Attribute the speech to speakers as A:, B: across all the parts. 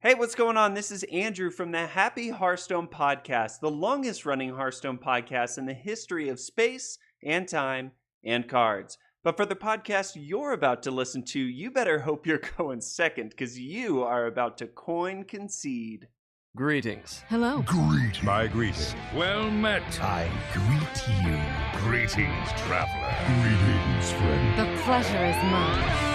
A: Hey, what's going on? This is Andrew from the Happy Hearthstone Podcast, the longest running Hearthstone podcast in the history of space and time and cards. But for the podcast you're about to listen to, you better hope you're going second because you are about to coin Concede.
B: Greetings.
C: Hello.
D: Greet.
E: My greeting.
D: Well met.
E: I greet you.
D: Greetings, traveler.
E: Greetings, friend.
C: The pleasure is mine.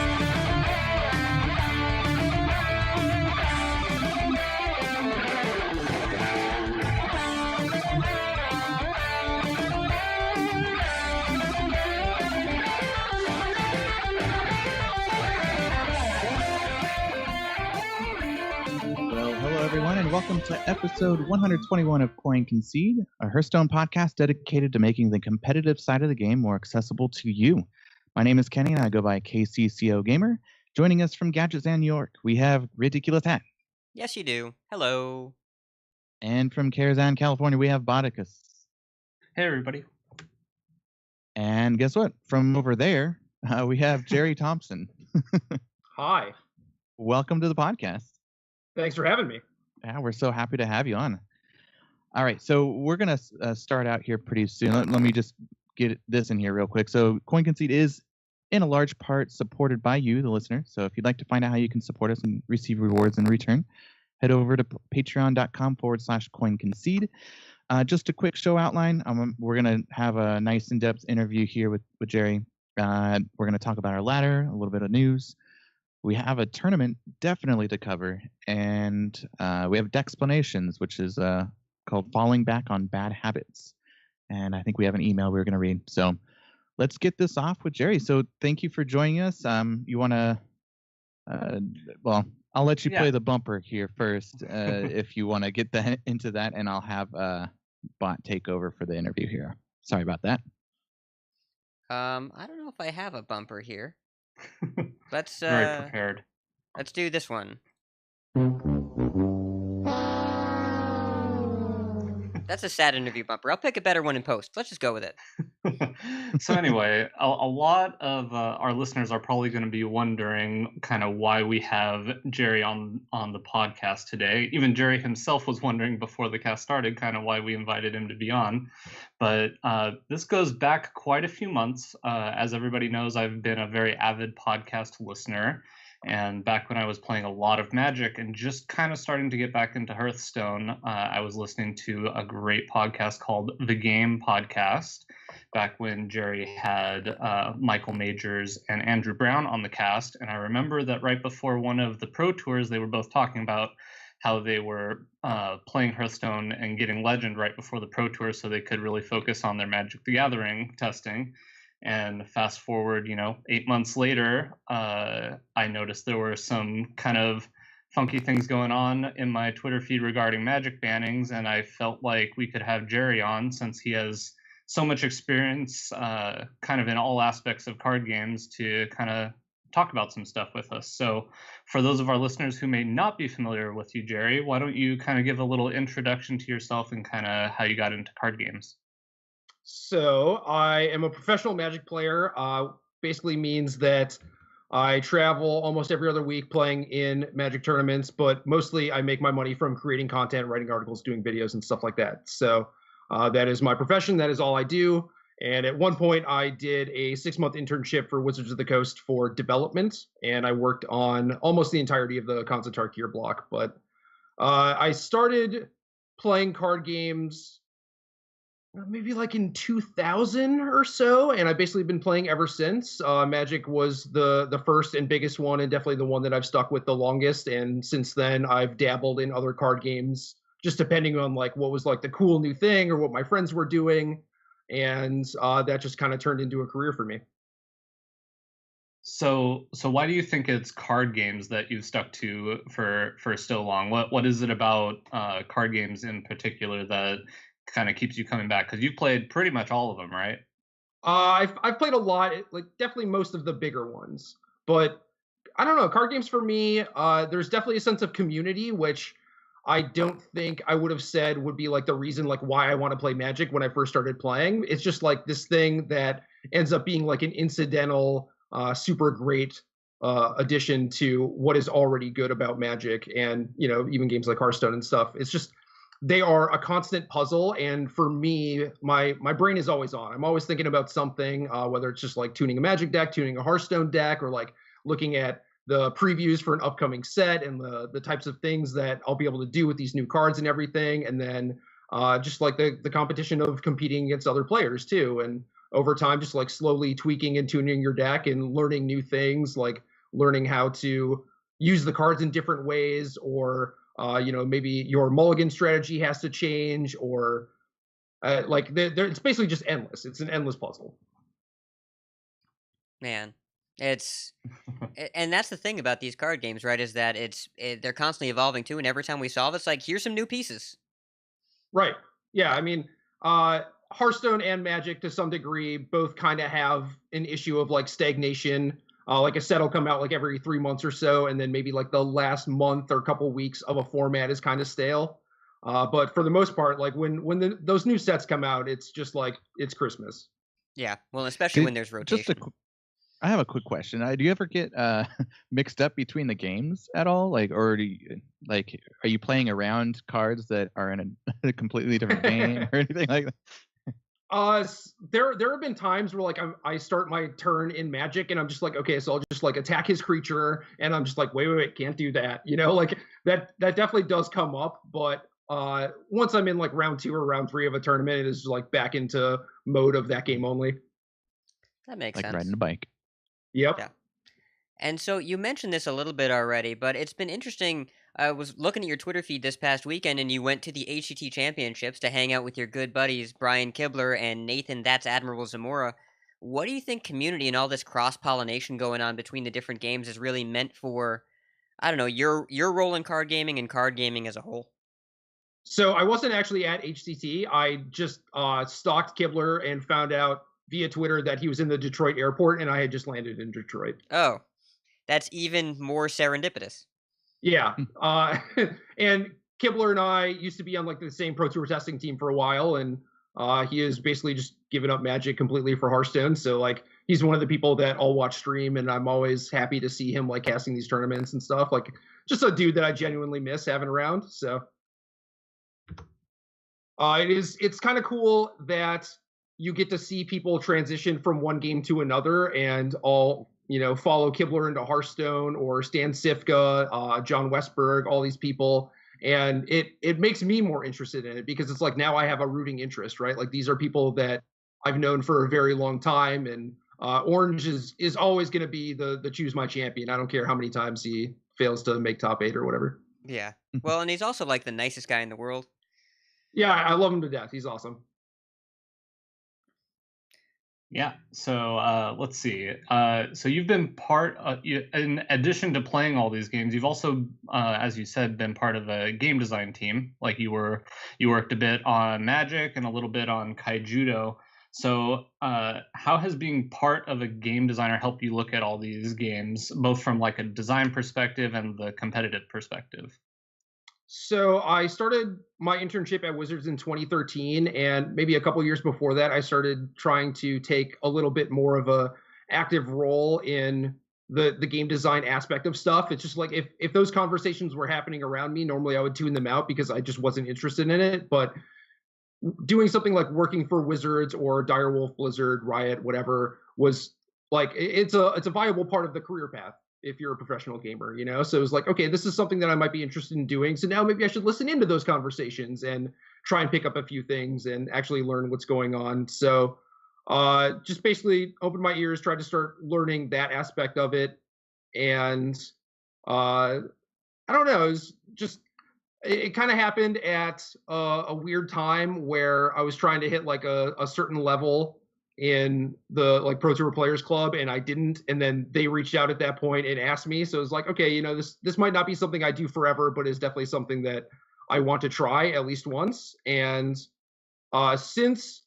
F: Everyone, and welcome to episode 121 of Concede, a Hearthstone podcast dedicated to making the competitive side of the game more accessible to you. My name is Kenny, and I go by KCCO Gamer. Joining us from Gadgetzan, New York, we have Ridiculous Hat.
G: Yes, you do. Hello.
F: And from Karazhan, California, we have Bodicus.
H: Hey, everybody.
F: And guess what? From over there, we have Jerry Thompson.
H: Hi.
F: Welcome to the podcast.
H: Thanks for having me.
F: Yeah, we're so happy to have you on. All right, so we're going to start out here pretty soon. Let me just get this in here real quick. So Concede is in a large part supported by you, the listener. So if you'd like to find out how you can support us and receive rewards in return, head over to patreon.com/CoinConcede. Just a quick show outline. We're going to have a nice in-depth interview here with Jerry. We're going to talk about our ladder, a little bit of news. We have a tournament definitely to cover, and we have Dexplanations, which is called Falling Back on Bad Habits. And I think we have an email we're going to read. So let's get this off with Jerry. So thank you for joining us. You want to, I'll let you play the bumper here first if you want to get into that, and I'll have Bot take over for the interview here. Sorry about that.
G: I don't know if I have a bumper here. Let's
H: Very prepared.
G: Let's do this one. That's a sad interview bumper. I'll pick a better one in post. Let's just go with it.
H: So anyway, a lot of our listeners are probably going to be wondering kind of why we have Jerry on the podcast today. Even Jerry himself was wondering before the cast started kind of why we invited him to be on. But this goes back quite a few months. As everybody knows, I've been a very avid podcast listener. And back when I was playing a lot of Magic and just kind of starting to get back into Hearthstone, I was listening to a great podcast called The Game Podcast, back when Jerry had Michael Majors and Andrew Brown on the cast. And I remember that right before one of the Pro Tours, they were both talking about how they were playing Hearthstone and getting Legend right before the Pro Tour so they could really focus on their Magic the Gathering testing. And fast forward, 8 months later, I noticed there were some kind of funky things going on in my Twitter feed regarding Magic bannings, and I felt like we could have Jerry on since he has so much experience kind of in all aspects of card games to kind of talk about some stuff with us. So for those of our listeners who may not be familiar with you, Jerry, why don't you kind of give a little introduction to yourself and kind of how you got into card games?
I: So I am a professional Magic player. Basically means that I travel almost every other week playing in Magic tournaments, but mostly I make my money from creating content, writing articles, doing videos, and stuff like that. So that is my profession. That is all I do. And at one point, I did a 6-month internship for Wizards of the Coast for development, and I worked on almost the entirety of the Concede gear block. But I started playing card games maybe like in 2000 or so, and I've basically been playing ever since. Magic was the first and biggest one, and definitely the one that I've stuck with the longest. And since then, I've dabbled in other card games, just depending on like what was like the cool new thing or what my friends were doing, and that just kind of turned into a career for me.
H: So why do you think it's card games that you've stuck to for so long? What is it about card games in particular that kind of keeps you coming back? Because you've played pretty much all of them, right?
I: I've played a lot, like definitely most of the bigger ones, but I don't know, card games for me, there's definitely a sense of community, which I don't think I would have said would be like the reason like why I want to play Magic when I first started playing. It's just like this thing that ends up being like an incidental, super great addition to what is already good about Magic, and even games like Hearthstone and stuff. It's just they are a constant puzzle, and for me, my brain is always on. I'm always thinking about something, whether it's just like tuning a Magic deck, tuning a Hearthstone deck, or like looking at the previews for an upcoming set and the types of things that I'll be able to do with these new cards and everything, and then just like the competition of competing against other players too, and over time just like slowly tweaking and tuning your deck and learning new things, like learning how to use the cards in different ways, or maybe your mulligan strategy has to change, or it's basically just endless. It's an endless puzzle.
G: Man, and that's the thing about these card games, right? Is that they're constantly evolving too, and every time we solve, it's like, here's some new pieces.
I: Right. Yeah. I mean, Hearthstone and Magic to some degree both kind of have an issue of like stagnation. Like a set will come out like every 3 months or so, and then maybe like the last month or couple weeks of a format is kind of stale. But for the most part, like when those new sets come out, it's just like it's Christmas.
G: Yeah, well, especially when there's rotation.
F: I have a quick question. Do you ever get mixed up between the games at all? Like, or are you playing around cards that are in a completely different game or anything like that?
I: There have been times where like I start my turn in Magic and I'm just like, okay, so I'll just like attack his creature, and I'm just like, wait, can't do that. Like that definitely does come up, but once I'm in like round 2 or round 3 of a tournament, it is like back into mode of that game only.
G: That makes
F: sense.
G: Like
F: riding a bike.
I: Yep.
G: Yeah. And so you mentioned this a little bit already, but it's been interesting. I was looking at your Twitter feed this past weekend, and you went to the HCT Championships to hang out with your good buddies Brian Kibler and Nathan That's Admiral Zamora. What do you think community and all this cross-pollination going on between the different games is really meant for, I don't know, your role in card gaming and card gaming as a whole?
I: So I wasn't actually at HCT. I just stalked Kibler and found out via Twitter that he was in the Detroit airport, and I had just landed in Detroit.
G: Oh, that's even more serendipitous.
I: Yeah. And Kibler and I used to be on like the same Pro Tour testing team for a while, and he has basically just given up Magic completely for Hearthstone. So like he's one of the people that I'll watch stream, and I'm always happy to see him like casting these tournaments and stuff. Like just a dude that I genuinely miss having around. So it's kind of cool that you get to see people transition from one game to another, and all follow Kibler into Hearthstone, or Stan Sifka, John Westberg, all these people. And it makes me more interested in it, because it's like now I have a rooting interest, right? Like these are people that I've known for a very long time, and Orange is always going to be the choose my champion. I don't care how many times he fails to make top 8 or whatever.
G: Yeah. Well, and he's also like the nicest guy in the world.
I: Yeah, I love him to death. He's awesome.
H: Yeah, so let's see. So you've been in addition to playing all these games, you've also, as you said, been part of a game design team. Like you worked a bit on Magic and a little bit on Kaijudo. So how has being part of a game designer helped you look at all these games, both from like a design perspective and the competitive perspective?
I: So I started my internship at Wizards in 2013, and maybe a couple years before that, I started trying to take a little bit more of a active role in the game design aspect of stuff. It's just like if those conversations were happening around me, normally I would tune them out because I just wasn't interested in it. But doing something like working for Wizards or Direwolf, Blizzard, Riot, whatever, was like it's a viable part of the career path if you're a professional gamer, So it was like, okay, this is something that I might be interested in doing. So now maybe I should listen into those conversations and try and pick up a few things and actually learn what's going on. So just basically opened my ears, tried to start learning that aspect of it. And I don't know, it kind of happened at a weird time where I was trying to hit like a certain level in the like Pro Tour Players Club, and I didn't. And then they reached out at that point and asked me. So it was like, okay, this might not be something I do forever, but is definitely something that I want to try at least once. And since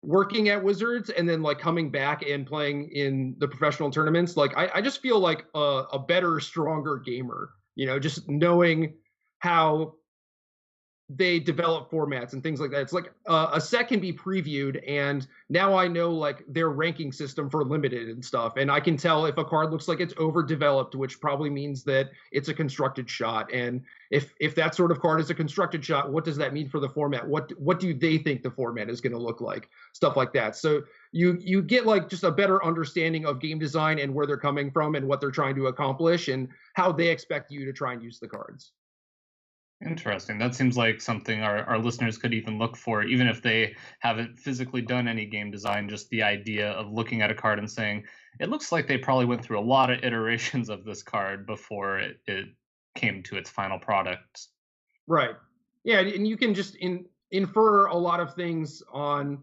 I: working at Wizards and then like coming back and playing in the professional tournaments, like I just feel like a better, stronger gamer, just knowing how they develop formats and things like that. It's like a set can be previewed, and now I know like their ranking system for limited and stuff, and I can tell if a card looks like it's overdeveloped, which probably means that it's a constructed shot. And if that sort of card is a constructed shot, what does that mean for the format? What do they think the format is going to look like? Stuff like that. So you get like just a better understanding of game design and where they're coming from and what they're trying to accomplish and how they expect you to try and use the cards.
H: Interesting. That seems like something our listeners could even look for, even if they haven't physically done any game design, just the idea of looking at a card and saying, it looks like they probably went through a lot of iterations of this card before it came to its final product.
I: Right. Yeah, and you can just infer a lot of things on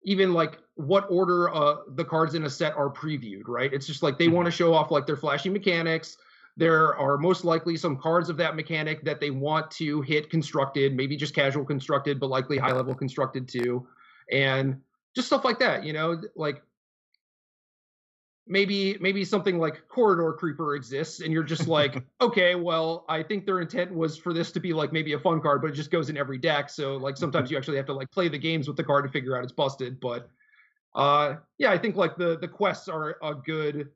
I: even like what order the cards in a set are previewed, right? It's just like they want to show off like their flashy mechanics. There are most likely some cards of that mechanic that they want to hit constructed, maybe just casual constructed, but likely high level constructed too. And just stuff like that, you know, like maybe something like Corridor Creeper exists and you're just like, okay, well, I think their intent was for this to be like maybe a fun card, but it just goes in every deck. So like sometimes you actually have to like play the games with the card to figure out it's busted. But yeah, I think like the quests are a good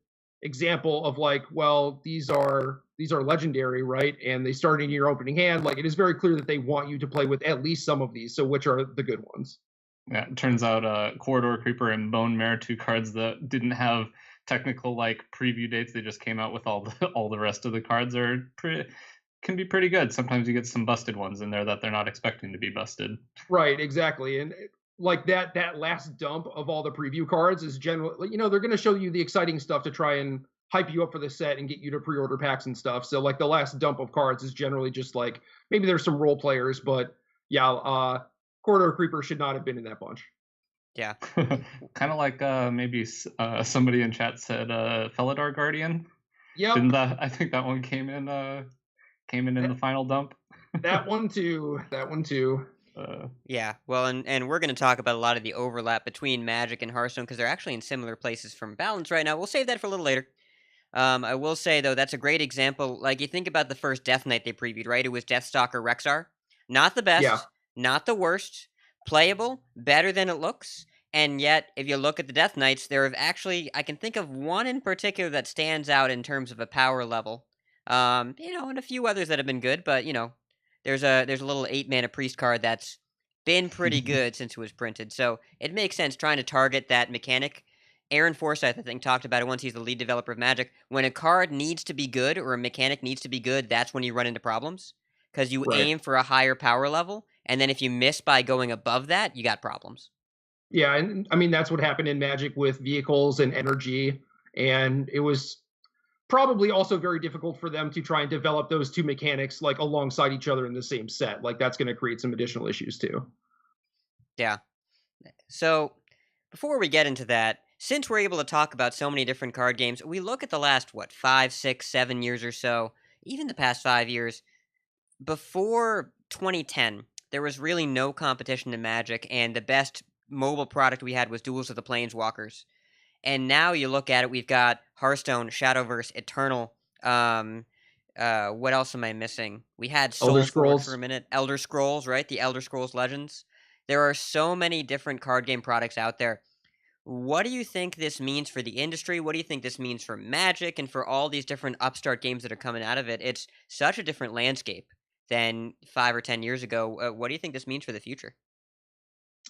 I: example of like, well, these are legendary, right? And they start in your opening hand. Like it is very clear that they want you to play with at least some of these. So which are the good ones?
H: Yeah, it turns out Corridor Creeper and Bone Mare, two cards that didn't have technical like preview dates. They just came out with all the rest of the cards can be pretty good. Sometimes you get some busted ones in there that they're not expecting to be busted.
I: Right, exactly. And like that last dump of all the preview cards is generally, you know, they're going to show you the exciting stuff to try and hype you up for the set and get you to pre-order packs and stuff. So like the last dump of cards is generally just like maybe there's some role players, but yeah, Corridor Creeper should not have been in that bunch.
G: Yeah.
H: Kind of like maybe somebody in chat said Felidar Guardian.
I: Yeah.
H: I think that one came in the final dump.
I: That one too.
G: Yeah, well, and we're going to talk about a lot of the overlap between Magic and Hearthstone because they're actually in similar places from balance right now. We'll save that for a little later. I will say, though, that's a great example. Like, you think about the first Death Knight they previewed, right? It was Deathstalker Rexar. Not the best, not the worst, playable, better than it looks. And yet, if you look at the Death Knights, there have actually, I can think of one in particular that stands out in terms of a power level. You know, and a few others that have been good, but, you know, there's a little 8-mana priest card that's been pretty good since it was printed. So it makes sense trying to target that mechanic. Aaron Forsyth, I think, talked about it once. He's the lead developer of Magic. When a card needs to be good or a mechanic needs to be good, that's when you run into problems. Because you aim for a higher power level, and then if you miss by going above that, you got problems.
I: Yeah, and I mean, that's what happened in Magic with vehicles and energy. And it was probably also very difficult for them to try and develop those two mechanics like alongside each other in the same set. Like that's going to create some additional issues too.
G: Yeah. So before we get into that, since we're able to talk about so many different card games, we look at the last 5, 6, 7 years or so, even the past 5 years. Before 2010, there was really no competition in Magic, and the best mobile product we had was Duels of the Planeswalkers. And now you look at it, we've got Hearthstone, Shadowverse, Eternal. What else am I missing? We had Soulforge for a minute. Elder Scrolls, right? The Elder Scrolls Legends. There are so many different card game products out there. What do you think this means for the industry? What do you think this means for Magic and for all these different upstart games that are coming out of it? It's such a different landscape than 5 or 10 years ago. What do you think this means for the future?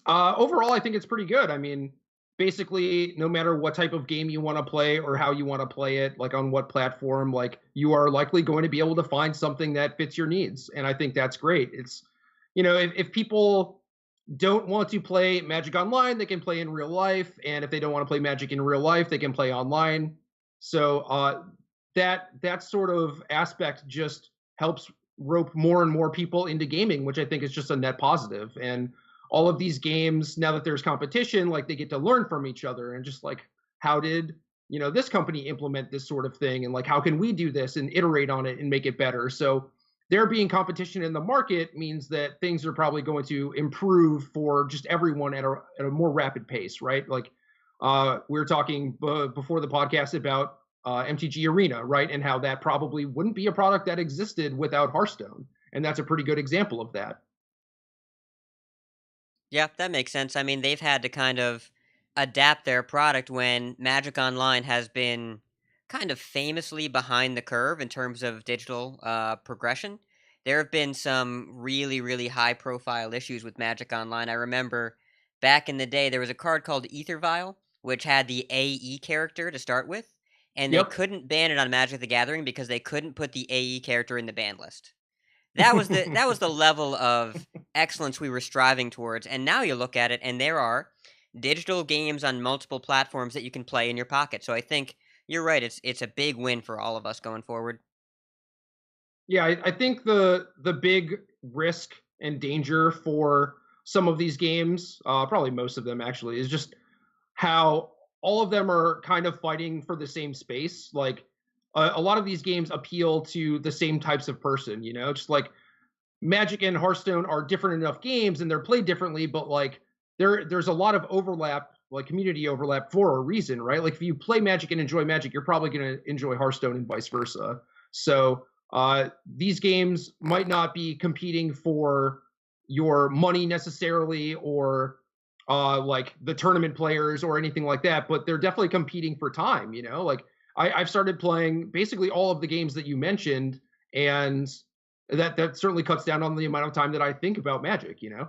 I: Overall, I think it's pretty good. I mean, basically, no matter what type of game you want to play or how you want to play it, like on what platform, like you are likely going to be able to find something that fits your needs. And I think that's great. It's, you know, if people don't want to play Magic online, they can play in real life. And if they don't want to play Magic in real life, they can play online. So that sort of aspect just helps rope more and more people into gaming, which I think is just a net positive. And all of these games, now that there's competition, like they get to learn from each other and just like, how did, you know, this company implement this sort of thing? And like, how can we do this and iterate on it and make it better? So there being competition in the market means that things are probably going to improve for just everyone at a more rapid pace, right? Like we were talking before the podcast about MTG Arena, right? And how that probably wouldn't be a product that existed without Hearthstone. And that's a pretty good example of that.
G: Yeah, that makes sense. I mean, they've had to kind of adapt their product when Magic Online has been kind of famously behind the curve in terms of digital progression. There have been some really, really high profile issues with Magic Online. I remember back in the day, there was a card called Ether Vial, which had the AE character to start with, and they
I: Yep.
G: couldn't ban it on Magic the Gathering because they couldn't put the AE character in the ban list. That was the level of excellence we were striving towards, and now you look at it, and there are digital games on multiple platforms that you can play in your pocket. So I think you're right. It's a big win for all of us going forward.
I: Yeah, I think the big risk and danger for some of these games, probably most of them actually, is just how all of them are kind of fighting for the same space. Like a lot of these games appeal to the same types of person, you know, just like Magic and Hearthstone are different enough games and they're played differently, but like there's a lot of overlap, like community overlap for a reason, right? Like if you play Magic and enjoy Magic, you're probably going to enjoy Hearthstone and vice versa. So these games might not be competing for your money necessarily, or like the tournament players or anything like that, but they're definitely competing for time. You know, like I've started playing basically all of the games that you mentioned, and that certainly cuts down on the amount of time that I think about Magic. You know.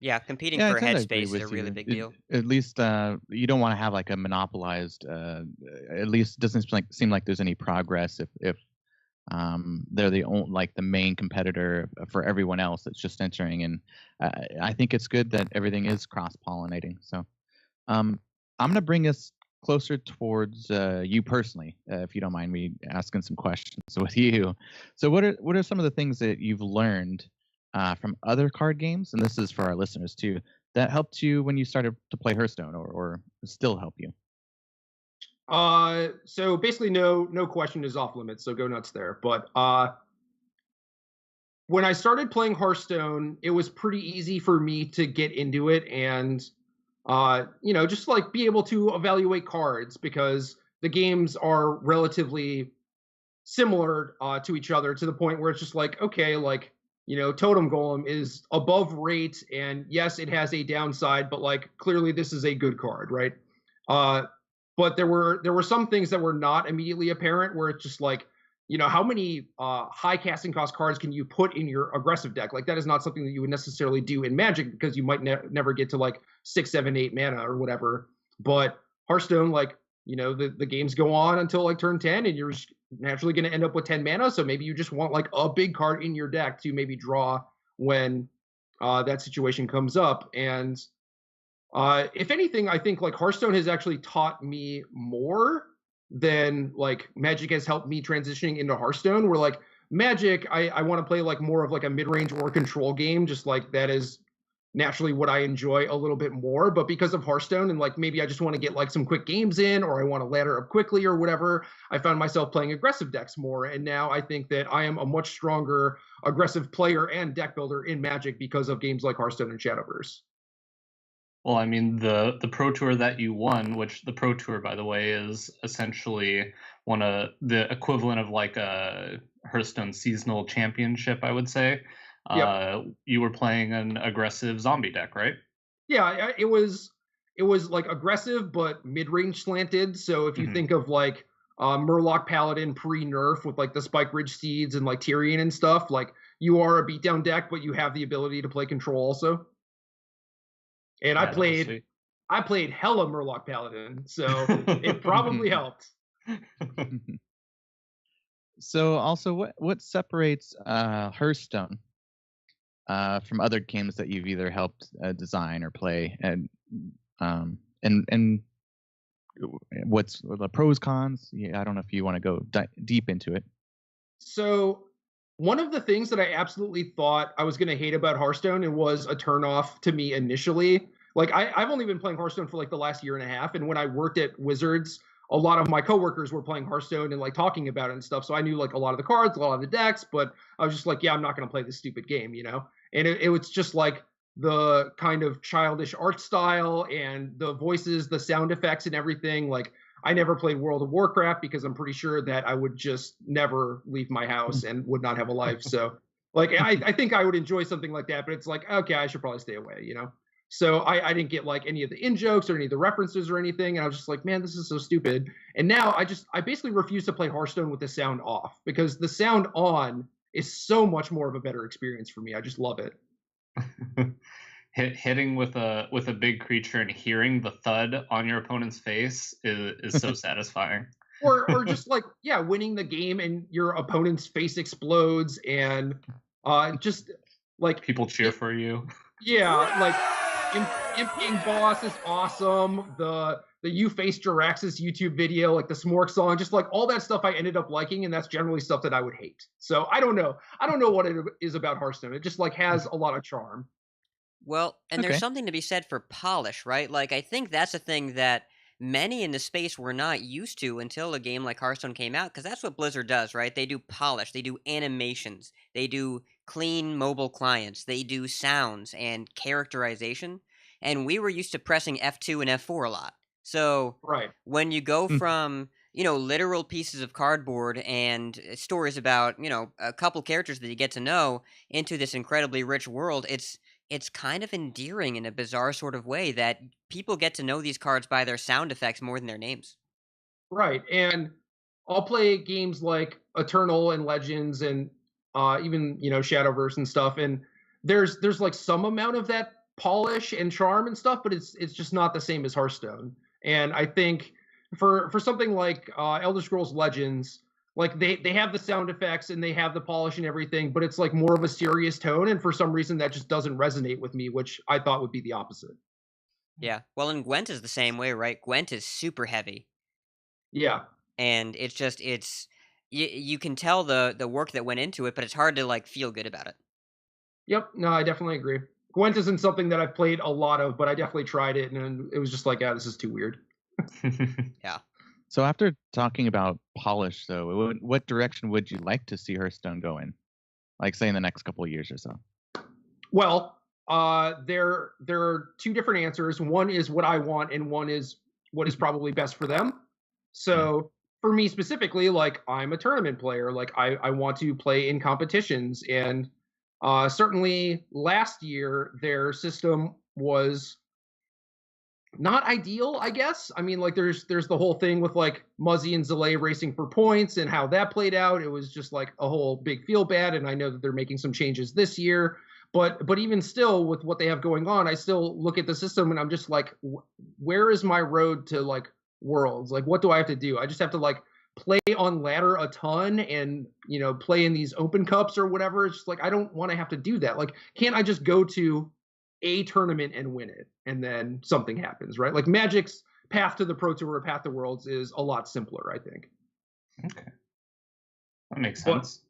G: Yeah, competing
F: Yeah, I
G: for
F: tend to agree
G: headspace is a
F: with
G: really
F: you.
G: big deal.
F: At least you don't want to have like a monopolized. At least it doesn't seem like there's any progress if they're the only, like the main competitor for everyone else that's just entering. And I think it's good that everything is cross pollinating. So I'm gonna bring us closer towards you personally, if you don't mind me asking some questions with you. So what are some of the things that you've learned from other card games, and this is for our listeners too, that helped you when you started to play Hearthstone, or still help you?
I: So basically, no question is off limits. So go nuts there. But when I started playing Hearthstone, it was pretty easy for me to get into it and you know, just like be able to evaluate cards because the games are relatively similar to each other to the point where it's just like, okay, like, you know, Totem Golem is above rate, and yes, it has a downside, but like clearly this is a good card, right? Uh, but there were some things that were not immediately apparent where it's just like, you know, how many high casting cost cards can you put in your aggressive deck? Like that is not something that you would necessarily do in Magic because you might never get to like 6, 7, 8 mana or whatever. But Hearthstone, like, you know, the games go on until like turn 10 and you're naturally going to end up with 10 mana. So maybe you just want like a big card in your deck to maybe draw when that situation comes up. And if anything, I think like Hearthstone has actually taught me more than like Magic has helped me transitioning into Hearthstone. Where like Magic, I want to play like more of like a mid-range or control game, just like that is naturally what I enjoy a little bit more. But because of Hearthstone and like maybe I just want to get like some quick games in, or I want to ladder up quickly or whatever, I found myself playing aggressive decks more. And now I think that I am a much stronger aggressive player and deck builder in Magic because of games like Hearthstone and Shadowverse.
H: Well, I mean, the Pro Tour that you won, which the Pro Tour, by the way, is essentially one of the equivalent of like a Hearthstone seasonal championship, I would say.
I: Yep.
H: You were playing an aggressive zombie deck, right?
I: Yeah, it was like aggressive but mid-range slanted. So if you
H: Mhm.
I: think of like Murloc Paladin pre-nerf with like the Spike Ridge Seeds and like Tyrion and stuff, like you are a beatdown deck, but you have the ability to play control also. And I
H: Yeah, that was
I: played
H: sweet.
I: I played hella Murloc Paladin, so it probably helped.
F: So also, what separates Hearthstone from other games that you've either helped design or play, and what's the pros cons? Yeah, I don't know if you want to go deep into it.
I: So one of the things that I absolutely thought I was going to hate about Hearthstone and was a turnoff to me initially, like I've only been playing Hearthstone for like the last year and a half, and when I worked at Wizards, a lot of my coworkers were playing Hearthstone and like talking about it and stuff. So I knew like a lot of the cards, a lot of the decks, but I was just like, yeah, I'm not going to play this stupid game, you know. And it was just like the kind of childish art style and the voices, the sound effects, and everything. Like I never played World of Warcraft because I'm pretty sure that I would just never leave my house and would not have a life. So Like I think I would enjoy something like that, but it's like, okay, I should probably stay away, you know? So I didn't get like any of the in jokes or any of the references or anything. And I was just like, man, this is so stupid. And now I basically refuse to play Hearthstone with the sound off because the sound on is so much more of a better experience for me. I just love it.
H: Hitting with a big creature and hearing the thud on your opponent's face is so satisfying.
I: Or just like, yeah, winning the game and your opponent's face explodes and just like
H: people cheer for you.
I: Yeah, like Imping Boss is awesome. The You Face Jiraxis YouTube video, like the Smork song, just like all that stuff I ended up liking, and that's generally stuff that I would hate. So I don't know. I don't know what it is about Hearthstone. It just like has a lot of charm.
G: Well, and there's
F: Okay.
G: something to be said for polish, right? Like, I think that's a thing that many in the space were not used to until a game like Hearthstone came out, because that's what Blizzard does, right? They do polish, they do animations, they do clean mobile clients, they do sounds and characterization, and we were used to pressing F2 and F4 a lot. So
I: Right.
G: when you go
F: Mm.
G: from, literal pieces of cardboard and stories about, a couple characters that you get to know into this incredibly rich world, it's kind of endearing in a bizarre sort of way that people get to know these cards by their sound effects more than their names.
I: Right. And I'll play games like Eternal and Legends and even, Shadowverse and stuff. And there's like some amount of that polish and charm and stuff, but it's just not the same as Hearthstone. And I think for something like Elder Scrolls Legends, like they have the sound effects and they have the polish and everything, but it's like more of a serious tone. And for some reason that just doesn't resonate with me, which I thought would be the opposite.
G: Yeah. Well, and Gwent is the same way, right? Gwent is super heavy,
I: Yeah.
G: and you can tell the work that went into it, but it's hard to like feel good about it.
I: Yep. No, I definitely agree. Gwent isn't something that I've played a lot of, but I definitely tried it, and it was just like, this is too weird.
G: Yeah.
F: So after talking about polish, though, what direction would you like to see Hearthstone go in? Like, say, in the next couple of years or so.
I: Well, there are two different answers. One is what I want, and one is what is probably best for them. So for me specifically, like I'm a tournament player. Like I want to play in competitions, and certainly last year their system was not ideal, I guess. I mean, like there's the whole thing with like Muzzy and Zalay racing for points and how that played out. It was just like a whole big feel bad. And I know that they're making some changes this year, but even still with what they have going on, I still look at the system and I'm just like, where is my road to like worlds? Like, what do I have to do? I just have to like play on ladder a ton and play in these open cups or whatever. It's just like I don't want to have to do that. Like, can't I just go to a tournament and win it and then something happens, right? Like Magic's path to the Pro Tour or path to Worlds is a lot simpler, I think.
H: Okay, that makes sense.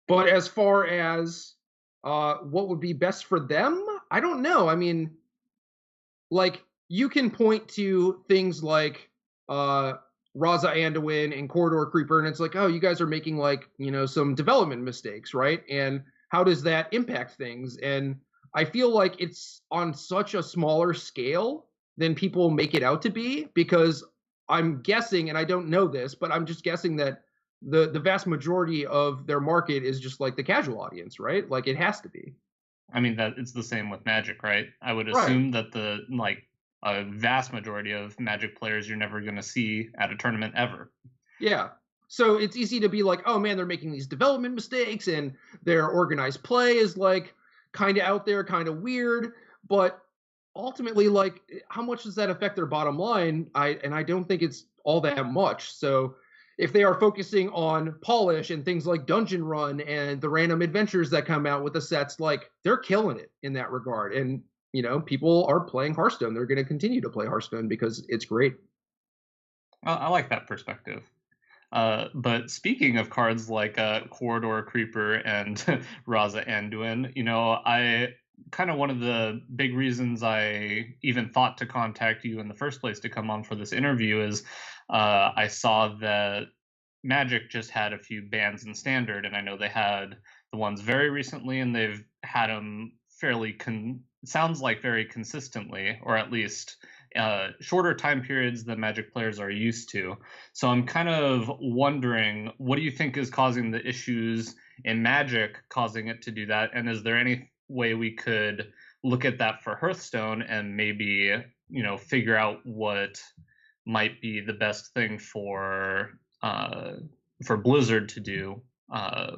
I: But as far as what would be best for them, I don't know. I mean, like you can point to things like Raza Anduin and Corridor Creeper, and it's like, oh, you guys are making like some development mistakes, right? And how does that impact things? And I feel like it's on such a smaller scale than people make it out to be, because I'm guessing, and I don't know this, but I'm just guessing that the vast majority of their market is just like the casual audience, right? Like it has to be.
H: I mean, that it's the same with Magic, right? I would assume that a vast majority of Magic players you're never going to see at a tournament ever.
I: Yeah. So it's easy to be like, oh man, they're making these development mistakes and their organized play is like kind of out there, kind of weird, but ultimately, like, how much does that affect their bottom line? I don't think it's all that much. So if they are focusing on polish and things like Dungeon Run and the random adventures that come out with the sets, like they're killing it in that regard. And people are playing Hearthstone. They're going to continue to play Hearthstone because it's great.
H: I like that perspective. But speaking of cards like Corridor Creeper and Raza Anduin, I kind of one of the big reasons I even thought to contact you in the first place to come on for this interview is I saw that Magic just had a few bans in Standard, and I know they had the ones very recently, and they've had them fairly sounds like very consistently, or at least shorter time periods than Magic players are used to. So I'm kind of wondering, what do you think is causing the issues in Magic causing it to do that? And is there any way we could look at that for Hearthstone and maybe, figure out what might be the best thing for Blizzard to do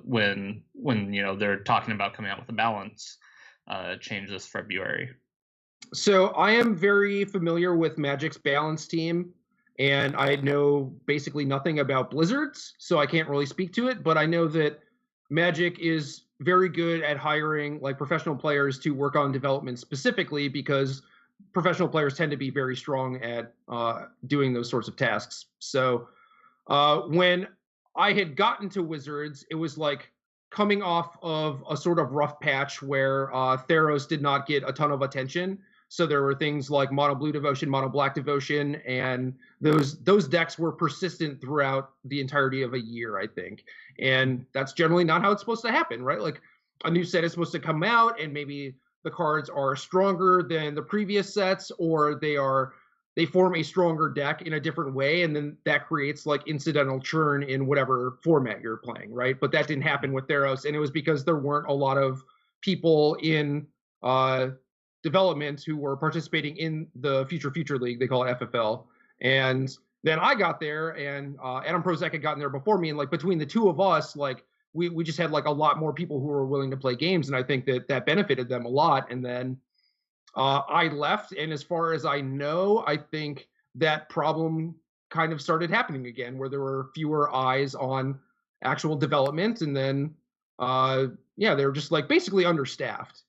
H: when they're talking about coming out with a balance change this February?
I: So I am very familiar with Magic's balance team, and I know basically nothing about Blizzard's, so I can't really speak to it. But I know that Magic is very good at hiring like professional players to work on development specifically, because professional players tend to be very strong at doing those sorts of tasks. So when I had gotten to Wizards, it was like coming off of a sort of rough patch where Theros did not get a ton of attention. So there were things like Mono Blue Devotion, Mono Black Devotion, and those decks were persistent throughout the entirety of a year, I think. And that's generally not how it's supposed to happen, right? Like a new set is supposed to come out, and maybe the cards are stronger than the previous sets, or they form a stronger deck in a different way, and then that creates like incidental churn in whatever format you're playing, right? But that didn't happen with Theros, and it was because there weren't a lot of people in development who were participating in the Future League. They call it FFL. And then I got there, and Adam Prozac had gotten there before me, and like between the two of us, like we just had like a lot more people who were willing to play games, and I think that benefited them a lot. And then I left, and as far as I know, I think that problem kind of started happening again, where there were fewer eyes on actual development, and then they were just like basically understaffed,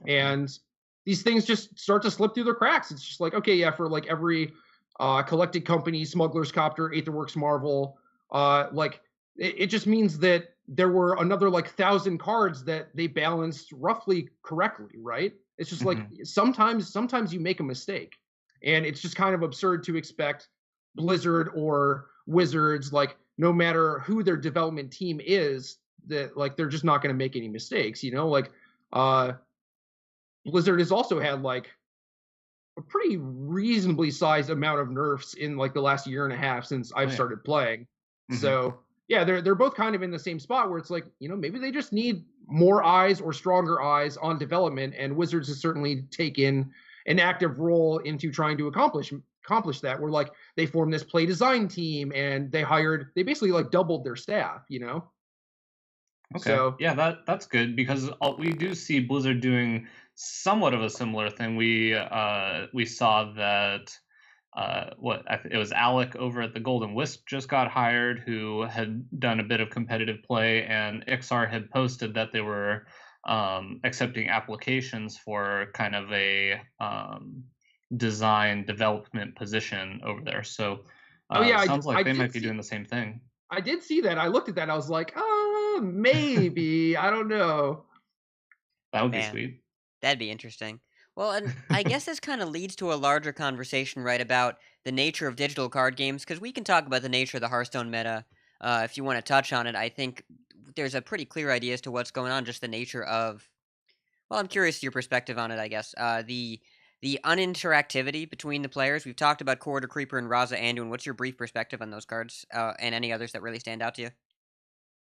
I: and these things just start to slip through the cracks. It's just like, okay, yeah, for like every collected company, Smuggler's Copter, Aetherworks, Marvel, it just means that there were another like 1,000 cards that they balanced roughly correctly, right? It's just like sometimes you make a mistake, and it's just kind of absurd to expect Blizzard or Wizards, like no matter who their development team is, that like they're just not going to make any mistakes, Blizzard has also had like a pretty reasonably sized amount of nerfs in like the last year and a half since I've started playing. So yeah, they're both kind of in the same spot where it's like, maybe they just need more eyes or stronger eyes on development, and Wizards has certainly taken an active role into trying to accomplish that, where like they formed this play design team, and they basically like doubled their staff,
H: Okay.
I: So
H: yeah, that's good, because we do see Blizzard doing somewhat of a similar thing. We saw that it was Alec over at the Golden Wisp just got hired, who had done a bit of competitive play, and Ixar had posted that they were accepting applications for kind of a design development position over there. So it sounds like they might be doing the same thing.
I: I did see that. I looked at that. I was like, maybe. I don't know.
H: That would be sweet.
G: That'd be interesting. Well, and I guess this kind of leads to a larger conversation, right, about the nature of digital card games, because we can talk about the nature of the Hearthstone meta if you want to touch on it. I think there's a pretty clear idea as to what's going on, just the nature of. Well, I'm curious your perspective on it, I guess. The uninteractivity between the players. We've talked about Corridor Creeper and Raza Anduin. What's your brief perspective on those cards and any others that really stand out to you?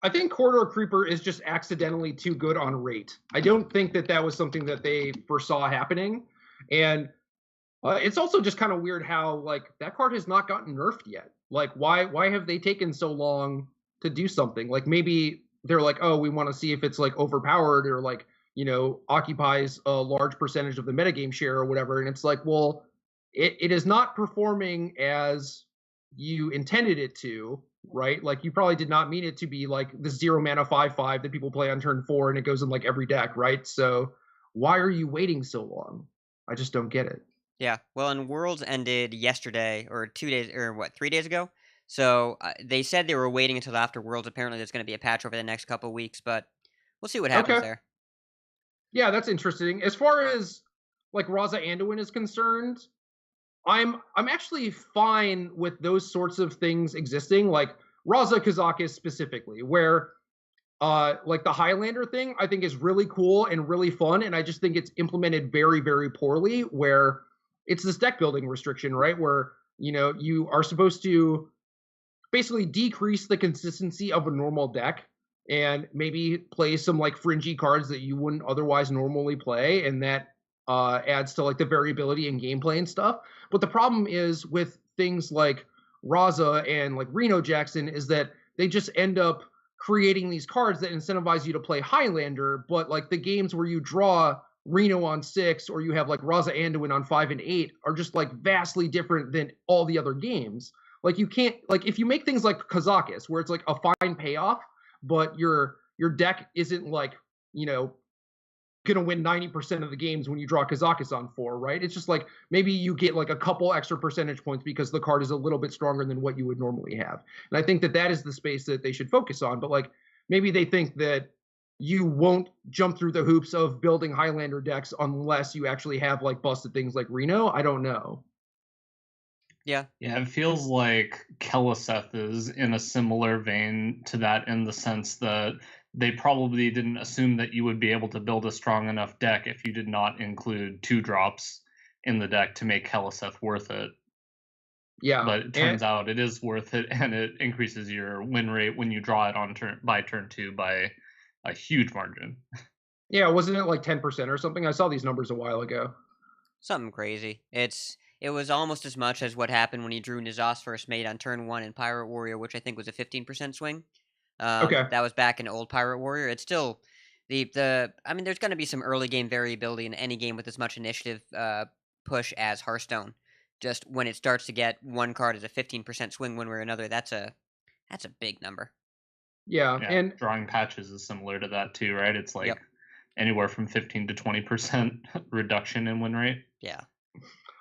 I: I think Corridor Creeper is just accidentally too good on rate. I don't think that was something that they foresaw happening. And it's also just kind of weird how like that card has not gotten nerfed yet. Like why have they taken so long to do something? Like maybe they're like, oh, we want to see if it's like overpowered or like, occupies a large percentage of the metagame share or whatever. And it's like, well, it is not performing as you intended it to. Right? Like you probably did not mean it to be like the 0 mana 5/5 that people play on turn 4 and it goes in like every deck, right? So why are you waiting so long? I just don't get it.
G: Yeah. Well, and Worlds ended yesterday, or 2 days, or 3 days ago. So they said they were waiting until after Worlds. Apparently, there's going to be a patch over the next couple of weeks, but we'll see what happens there.
I: Yeah, that's interesting. As far as like Raza Anduin is concerned, I'm actually fine with those sorts of things existing, like Raza Kazakis specifically, where like the Highlander thing I think is really cool and really fun, and I just think it's implemented very, very poorly, where it's this deck building restriction, right? Where, you are supposed to basically decrease the consistency of a normal deck and maybe play some like fringy cards that you wouldn't otherwise normally play, and that adds to like the variability in gameplay and stuff. But the problem is with things like Raza and like Reno Jackson is that they just end up creating these cards that incentivize you to play Highlander, but like the games where you draw Reno on 6 or you have like Raza Anduin on 5 and 8 are just like vastly different than all the other games. Like you can't, like if you make things like Kazakus where it's like a fine payoff, but your deck isn't like, gonna win 90% of the games when you draw Kazakus on 4, right? It's just like maybe you get like a couple extra percentage points because the card is a little bit stronger than what you would normally have. And I think that is the space that they should focus on. But like maybe they think that you won't jump through the hoops of building Highlander decks unless you actually have like busted things like Reno. I don't know.
G: Yeah.
H: Yeah, it feels like Keleseth is in a similar vein to that in the sense that they probably didn't assume that you would be able to build a strong enough deck if you did not include 2-drops in the deck to make Keleseth worth it.
I: Yeah.
H: But it turns out it is worth it, and it increases your win rate when you draw it on turn 2 by a huge margin.
I: Yeah, wasn't it like 10% or something? I saw these numbers a while ago.
G: Something crazy. It was almost as much as what happened when he drew Nizas first mate on turn 1 in Pirate Warrior, which I think was a 15% swing.
I: Okay.
G: That was back in old Pirate Warrior. It's still I mean, there's going to be some early game variability in any game with as much initiative push as Hearthstone. Just when it starts to get one card as a 15% swing one way or another, that's a big number.
I: Yeah, and
H: drawing patches is similar to that too, right? It's like anywhere from 15 to 20% reduction in win rate.
G: Yeah.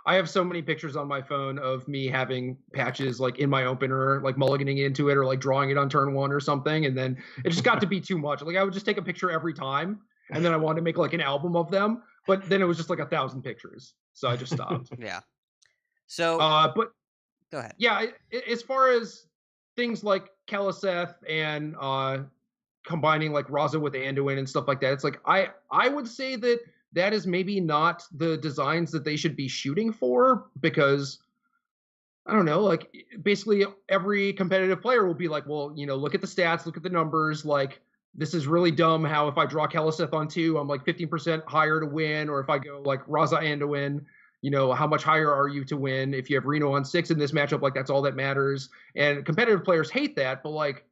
I: I have so many pictures on my phone of me having patches like in my opener, like mulliganing into it or like drawing it on turn 1 or something. And then it just got to be too much. Like I would just take a picture every time. And then I wanted to make like an album of them. But then it was just like 1,000 pictures. So I just stopped.
G: Yeah. So,
I: but
G: go ahead.
I: Yeah. As far as things like Keleseth and combining like Raza with Anduin and stuff like that, it's like I would say that is maybe not the designs that they should be shooting for, because I don't know, like basically every competitive player will be like, well, look at the stats, look at the numbers. Like this is really dumb how if I draw Keleseth on 2, I'm like 15% higher to win. Or if I go like Raza Anduin, how much higher are you to win? If you have Reno on 6 in this matchup, like that's all that matters. And competitive players hate that. But like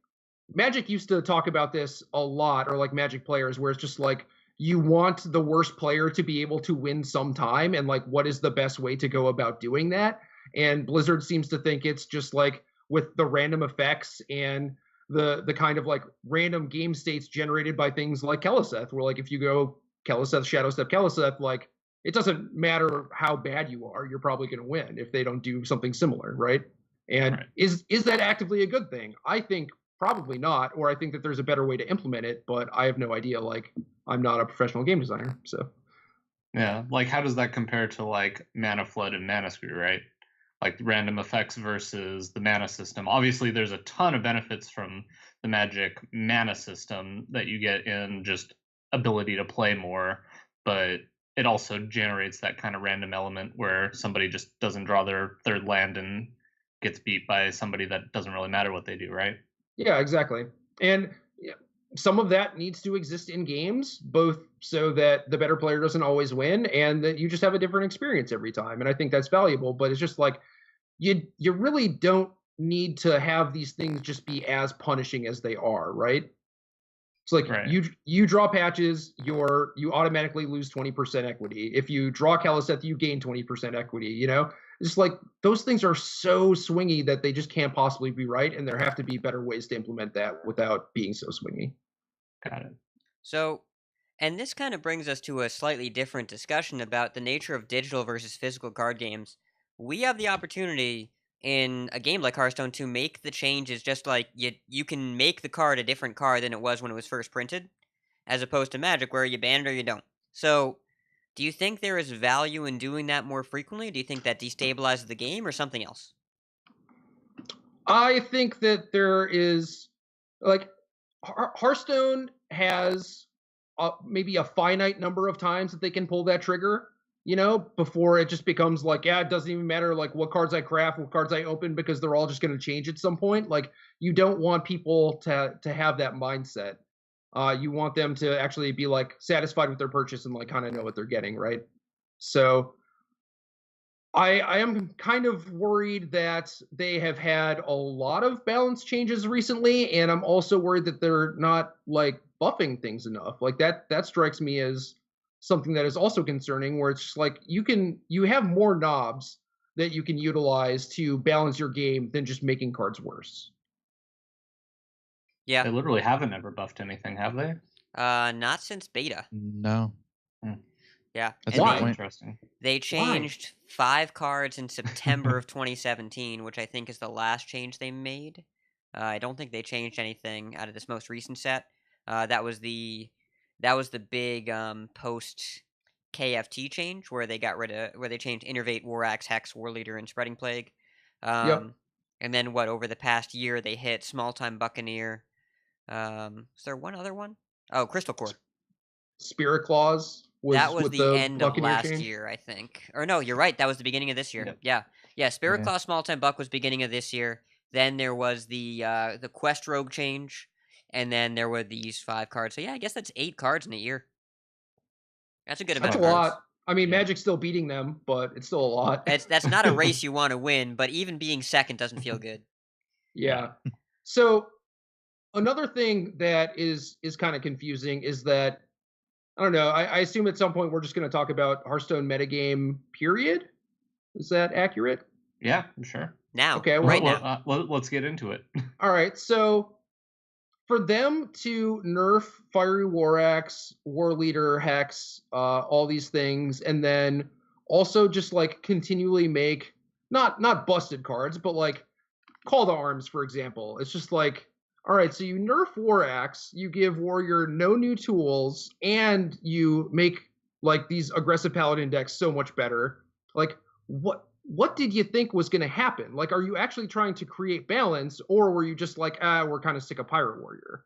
I: Magic used to talk about this a lot, or like Magic players, where it's just like, you want the worst player to be able to win sometime, and like what is the best way to go about doing that? And Blizzard seems to think it's just like with the random effects and the kind of like random game states generated by things like Keleseth, where like if you go Keleseth, Shadow Step Keleseth, like it doesn't matter how bad you are, you're probably going to win if they don't do something similar, right? And right. Is that actively a good thing? I think probably not, or I think that there's a better way to implement it, but I have no idea. Like I'm not a professional game designer, so.
H: Yeah, like how does that compare to like Mana Flood and Mana Screw, right? Like random effects versus the mana system. Obviously, there's a ton of benefits from the Magic mana system that you get in just ability to play more, but it also generates that kind of random element where somebody just doesn't draw their third land and gets beat by somebody that doesn't really matter what they do, right?
I: Yeah, exactly. And some of that needs to exist in games, both so that the better player doesn't always win and that you just have a different experience every time. And I think that's valuable, but it's just like you really don't need to have these things just be as punishing as they are, right? It's like right. you draw patches, you automatically lose 20% equity. If you draw Keleseth, you gain 20% equity, It's like those things are so swingy that they just can't possibly be right, and there have to be better ways to implement that without being so swingy.
H: Got it.
G: So, and this kind of brings us to a slightly different discussion about the nature of digital versus physical card games. We have the opportunity in a game like Hearthstone to make the changes, just like you can make the card a different card than it was when it was first printed, as opposed to Magic where you ban it or you don't. So, do you think there is value in doing that more frequently? Do you think that destabilizes the game or something else?
I: I think that there is, like, Hearthstone has maybe a finite number of times that they can pull that trigger, before it just becomes like, it doesn't even matter like what cards I craft, what cards I open, because they're all just going to change at some point. Like, you don't want people to have that mindset. You want them to actually be like satisfied with their purchase and like kind of know what they're getting, right? So I am kind of worried that they have had a lot of balance changes recently, and I'm also worried that they're not like buffing things enough. Like that strikes me as something that is also concerning, where it's just like you have more knobs that you can utilize to balance your game than just making cards worse.
G: Yeah.
H: They literally haven't ever buffed anything, have they?
G: Not since beta.
F: No,
G: Yeah.
F: that's
G: And
F: a
I: Why?
F: good point.
H: Interesting.
G: they changed 5 cards in September of 2017, which I think is the last change they made. I don't think they changed anything out of this most recent set. That was the big post KFT change where they changed Innervate, War Axe, Hex, War Leader, and Spreading Plague.
I: Yep.
G: And then over the past year they hit Small Time Buccaneer. Is there one other one? Oh, Crystal Core.
I: Spirit Claws
G: That
I: was
G: was
I: with
G: the
I: the
G: end of
I: Buccaneer
G: last
I: change.
G: year, I think. Or no, you're right. That was the beginning of this year.
H: Yep.
G: Yeah, yeah. Spirit
F: Yeah.
G: Claw Small Time Buck was beginning of this year. Then there was the Quest Rogue change, and then there were these 5 cards. So yeah, I guess that's 8 cards in a year. That's a good amount
I: That's a
G: of cards.
I: lot. I mean,
H: Yeah.
I: Magic's still beating them, but it's still a lot.
G: That's not a race you want to win, but even being second doesn't feel good.
I: Yeah. So another thing that is kind of confusing is that I don't know. I assume at some point we're just going to talk about Hearthstone metagame. Period. Is that accurate?
H: Yeah, I'm sure.
G: Now,
I: Okay,
G: right
I: well,
G: now.
H: Let's get into it.
I: All right. So for them to nerf Fiery War Axe, War Leader, Hex, all these things, and then also just like continually make not busted cards, but like Call to Arms, for example. It's just like, all right, so you nerf War Axe, you give Warrior no new tools, and you make like these aggressive Paladin decks so much better. Like, what did you think was going to happen? Like, are you actually trying to create balance, or were you just like, we're kind of sick of Pirate Warrior?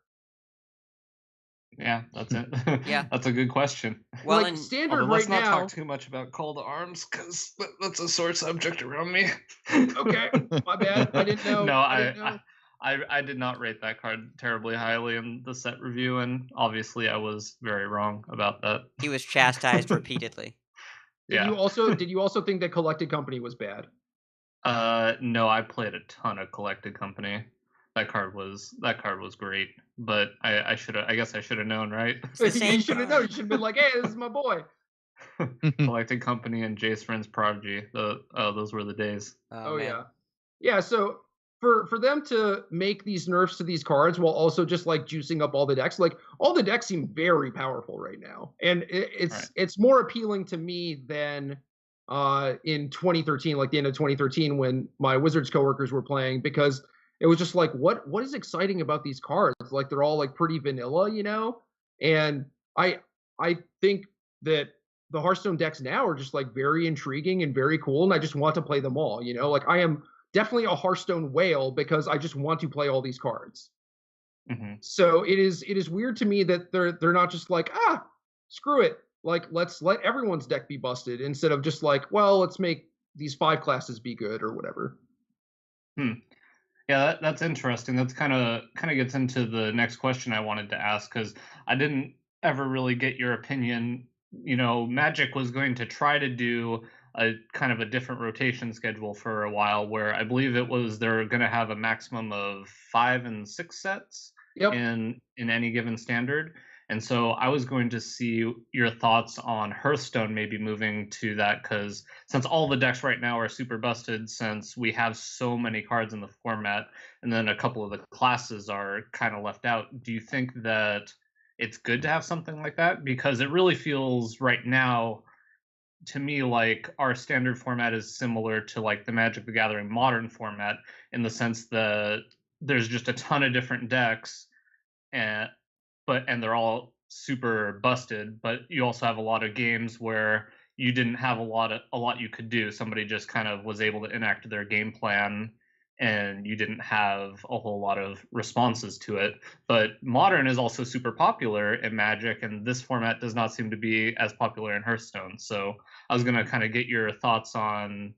H: Yeah, that's it.
G: Yeah.
H: That's a good question.
G: Well,
I: like
G: and
I: standard
H: Although let's
I: right
H: not
I: now.
H: talk too much about Call to Arms because that's a sore subject around me.
I: Okay, my bad. I didn't know.
H: No,
I: didn't know.
H: I did not rate that card terribly highly in the set review, and obviously I was very wrong about that.
G: he was chastised repeatedly.
I: Did you also think that Collected Company was bad?
H: No, I played a ton of Collected Company. That card was great, but I guess I should have known, right?
G: It's the same
I: You should have known. You should have been like, "Hey, this is my boy."
H: Collected Company and Jace Friends Prodigy. Those were the days.
I: Oh
G: man.
I: yeah, yeah. So for them to make these nerfs to these cards while also just like juicing up all the decks, like all the decks seem very powerful right now, and it's more appealing to me than in 2013, like the end of 2013, when my Wizards coworkers were playing, because it was just like, what is exciting about these cards? Like they're all like pretty vanilla, you know? And I think that the Hearthstone decks now are just like very intriguing and very cool, and I just want to play them all, you know? Like I am definitely a Hearthstone whale because I just want to play all these cards.
H: Mm-hmm.
I: So it is weird to me that they're not just like, screw it. Like let's let everyone's deck be busted instead of just like, well, let's make these 5 classes be good or whatever.
H: Yeah, that's interesting. That's kind of gets into the next question I wanted to ask, because I didn't ever really get your opinion. You know, Magic was going to try to do a kind of a different rotation schedule for a while, where I believe it was they're going to have a maximum of 5 and 6 sets in any given standard. And so I was going to see your thoughts on Hearthstone maybe moving to that, because since all the decks right now are super busted, since we have so many cards in the format, and then a couple of the classes are kind of left out, do you think that it's good to have something like that? Because it really feels right now to me like our standard format is similar to like the Magic the Gathering modern format, in the sense that there's just a ton of different decks, and they're all super busted, but you also have a lot of games where you didn't have a lot you could do. Somebody just kind of was able to enact their game plan, and you didn't have a whole lot of responses to it. But modern is also super popular in Magic, and this format does not seem to be as popular in Hearthstone. So I was going to kind of get your thoughts on,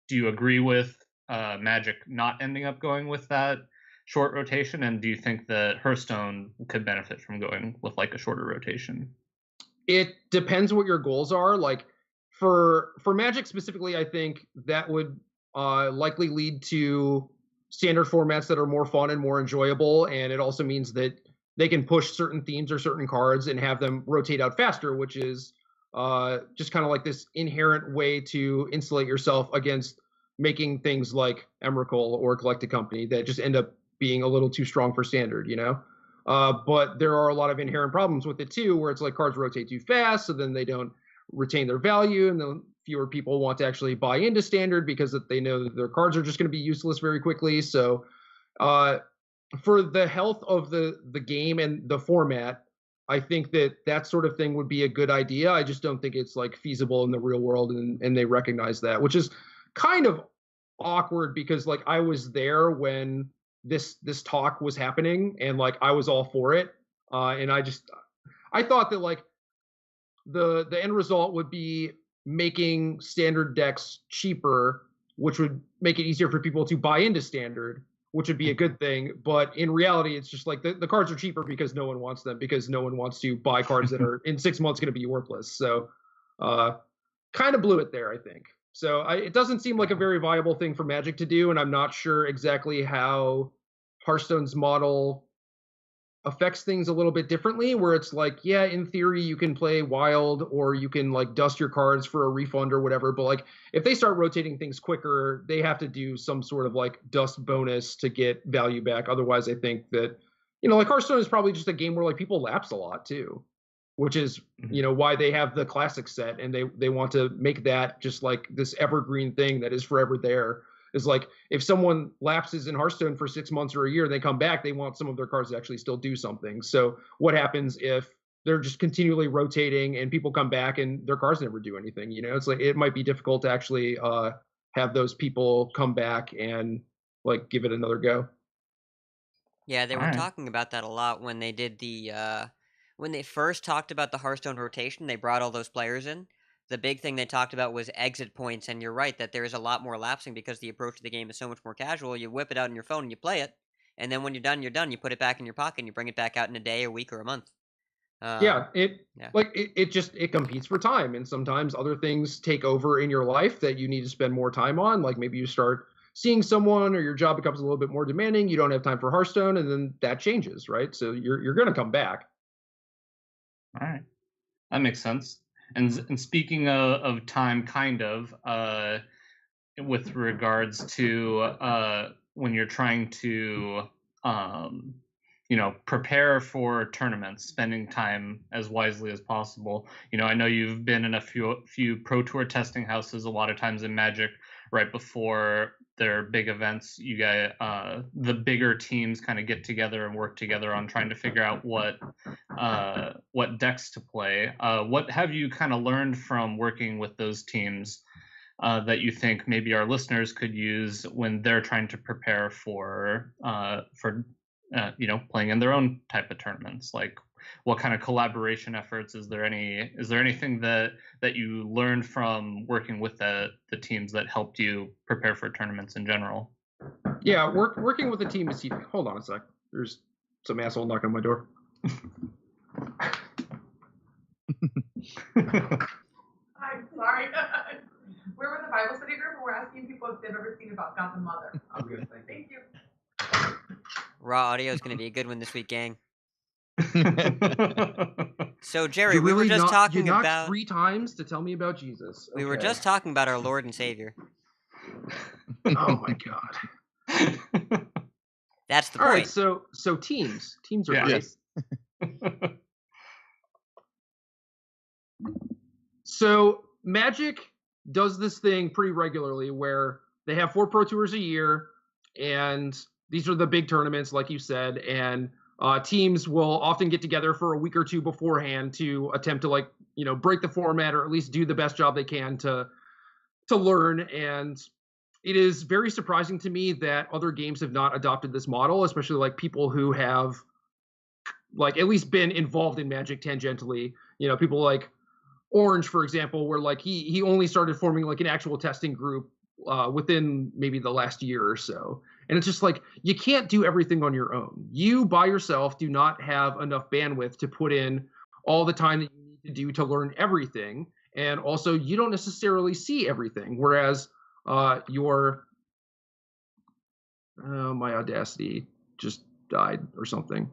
H: do you agree with Magic not ending up going with that short rotation? And do you think that Hearthstone could benefit from going with like a shorter rotation?
I: It depends what your goals are. Like for Magic specifically, I think that would likely lead to standard formats that are more fun and more enjoyable, and it also means that they can push certain themes or certain cards and have them rotate out faster, which is just kind of like this inherent way to insulate yourself against making things like Emrakul or Collected Company that just end up being a little too strong for standard, you know? But there are a lot of inherent problems with it too, where it's like cards rotate too fast, so then they don't retain their value, and then fewer people want to actually buy into standard because they know that their cards are just going to be useless very quickly. So for the health of the game and the format, I think that sort of thing would be a good idea. I just don't think it's like feasible in the real world, and they recognize that, which is kind of awkward because like I was there when this talk was happening, and like I was all for it, and I thought that like the end result would be making standard decks cheaper, which would make it easier for people to buy into standard, which would be a good thing. But in reality, it's just like the cards are cheaper because no one wants them, because no one wants to buy cards that are in 6 months going to be worthless. So kind of blew it there, I think. So it doesn't seem like a very viable thing for Magic to do, and I'm not sure exactly how Hearthstone's model affects things a little bit differently, where it's like, yeah, in theory you can play wild or you can like dust your cards for a refund or whatever, but like if they start rotating things quicker, they have to do some sort of like dust bonus to get value back. Otherwise, I think that, you know, like Hearthstone is probably just a game where like people lapse a lot too, which is, you know, why they have the classic set, and they want to make that just like this evergreen thing that is forever there. Is like if someone lapses in Hearthstone for 6 months or a year, they come back, they want some of their cards to actually still do something. So what happens if they're just continually rotating and people come back and their cards never do anything? You know, it's like it might be difficult to actually have those people come back and like give it another go.
G: Yeah, they were
H: Alright.
G: talking about that a lot when they did when they first talked about the Hearthstone rotation, they brought all those players in. The big thing they talked about was exit points, and you're right that there is a lot more lapsing because the approach to the game is so much more casual. You whip it out on your phone and you play it, and then when you're done, you're done. You put it back in your pocket and you bring it back out in a day, a week, or a month.
I: Yeah,
G: Yeah.
I: it competes for time, and sometimes other things take over in your life that you need to spend more time on. Like maybe you start seeing someone, or your job becomes a little bit more demanding. You don't have time for Hearthstone, and then that changes, right? So you're going to come back.
H: All right, that makes sense. And speaking of time, kind of with regards to when you're trying to you know, prepare for tournaments, spending time as wisely as possible. You know, I know you've been in a few Pro Tour testing houses. A lot of times in Magic, right before their big events, you get the bigger teams kind of get together and work together on trying to figure out what decks to play. What have you kind of learned from working with those teams that you think maybe our listeners could use when they're trying to prepare for you know, playing in their own type of tournaments? Like, what kind of collaboration efforts? Is there anything that you learned from working with the teams that helped you prepare for tournaments in general?
I: Yeah, working with a team is. Hold on a sec. There's some asshole knocking on my door.
B: I'm sorry. We're with the Bible study group, and we're asking people if they've ever seen about God the Mother. I'm good, thank you.
G: Raw audio is going to be a good one this week, gang. So, Jerry,
I: You
G: we were
I: really
G: just
I: you
G: talking
I: knocked
G: about
I: 3 times to tell me about Jesus.
G: we were
I: Okay.
G: just talking about our Lord and Savior.
I: Oh my god.
G: That's the
I: All
G: point.
I: right, so teams are
H: Yeah.
I: great. So Magic does this thing pretty regularly where they have 4 Pro Tours a year, and these are the big tournaments, like you said, and teams will often get together for a week or two beforehand to attempt to, like, you know, break the format or at least do the best job they can to learn. And it is very surprising to me that other games have not adopted this model, especially like people who have like at least been involved in Magic tangentially. You know, people like Orange, for example, where like he only started forming like an actual testing group within maybe the last year or so. And it's just like, you can't do everything on your own. You by yourself do not have enough bandwidth to put in all the time that you need to do to learn everything. And also, you don't necessarily see everything. Whereas my Audacity just died or something.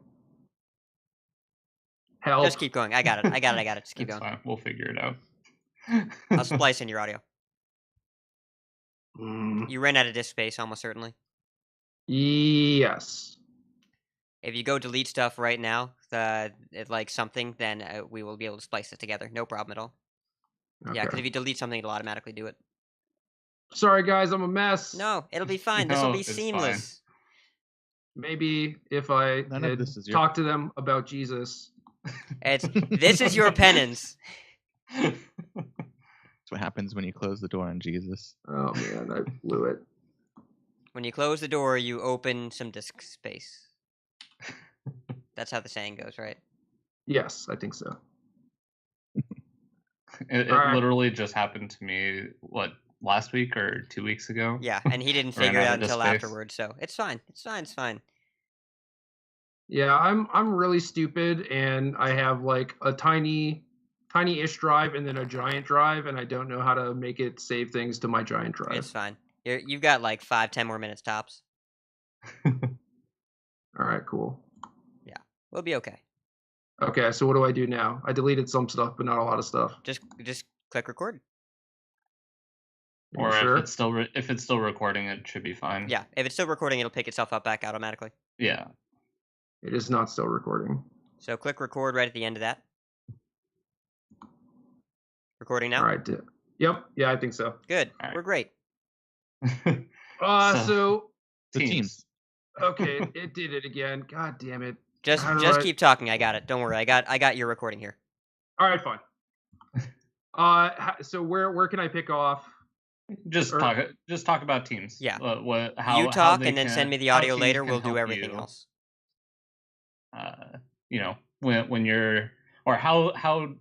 I: Help.
G: Just keep going. I got it. Just keep
H: It's
G: going.
H: fine. We'll figure it out.
G: I'll splice in your audio.
I: Mm,
G: You ran out of disk space, almost certainly.
I: yes.
G: If you go delete stuff right now, like something, then we will be able to splice it together. No problem at all.
I: Okay.
G: Yeah, because if you delete something, it'll automatically do it.
I: Sorry, guys, I'm a mess.
G: No, it'll be fine. This will
H: No,
G: be
H: it's
G: seamless.
I: Maybe if I
F: None of
I: had
F: this is your
I: talked to them about Jesus.
G: This is your penance.
F: That's what happens when you close the door on Jesus.
I: Oh man, I blew it.
G: When you close the door, you open some disk space. That's how the saying goes, right?
I: Yes, I think so.
H: It
I: All right.
H: literally just happened to me, last week or 2 weeks ago?
G: Yeah, and he didn't
H: Ran
G: figure it
H: out
G: out
H: of disk
G: until
H: space.
G: afterwards, so it's fine. It's fine.
I: Yeah, I'm really stupid, and I have like a tiny-ish drive and then a giant drive, and I don't know how to make it save things to my giant drive.
G: It's fine. You've got like 5-10 more minutes tops.
I: All right, cool.
G: We'll be okay.
I: Okay, so what do I do now? I deleted some stuff, but not a lot of stuff.
G: Just click record.
I: Are
H: Or
I: you sure?
H: if it's still recording, it should be fine.
G: Yeah, if it's still recording, it'll pick itself up back automatically.
H: Yeah.
I: It is not still recording.
G: So click record right at the end of that. Recording now?
I: All right. Yep. Yeah, I think so.
G: Good.
H: All right.
G: We're great.
I: So
F: The teams.
I: okay, it did it again. God damn it.
G: Just
I: How do I-
G: keep talking. I got it. Don't worry. I got your recording here.
I: All right, fine. So where can I pick off?
H: Just talk about teams.
G: Yeah.
H: How
G: you talk
H: they
G: and then
H: can-
G: send me the
H: how
G: audio
H: teams
G: later.
H: can
G: We'll do
H: help
G: everything
H: you,
G: else.
H: When you're, or how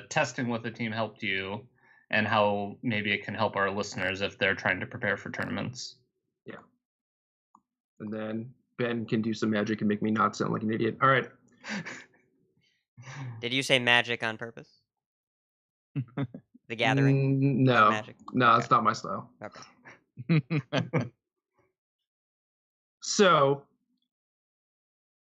H: testing with a team helped you, and how maybe it can help our listeners if they're trying to prepare for tournaments.
I: Yeah. And then Ben can do some magic and make me not sound like an idiot. All right.
G: Did you say magic on purpose? The Gathering?
I: No.
G: Magic?
I: No,
G: Okay.
I: it's not my style.
G: Okay.
I: So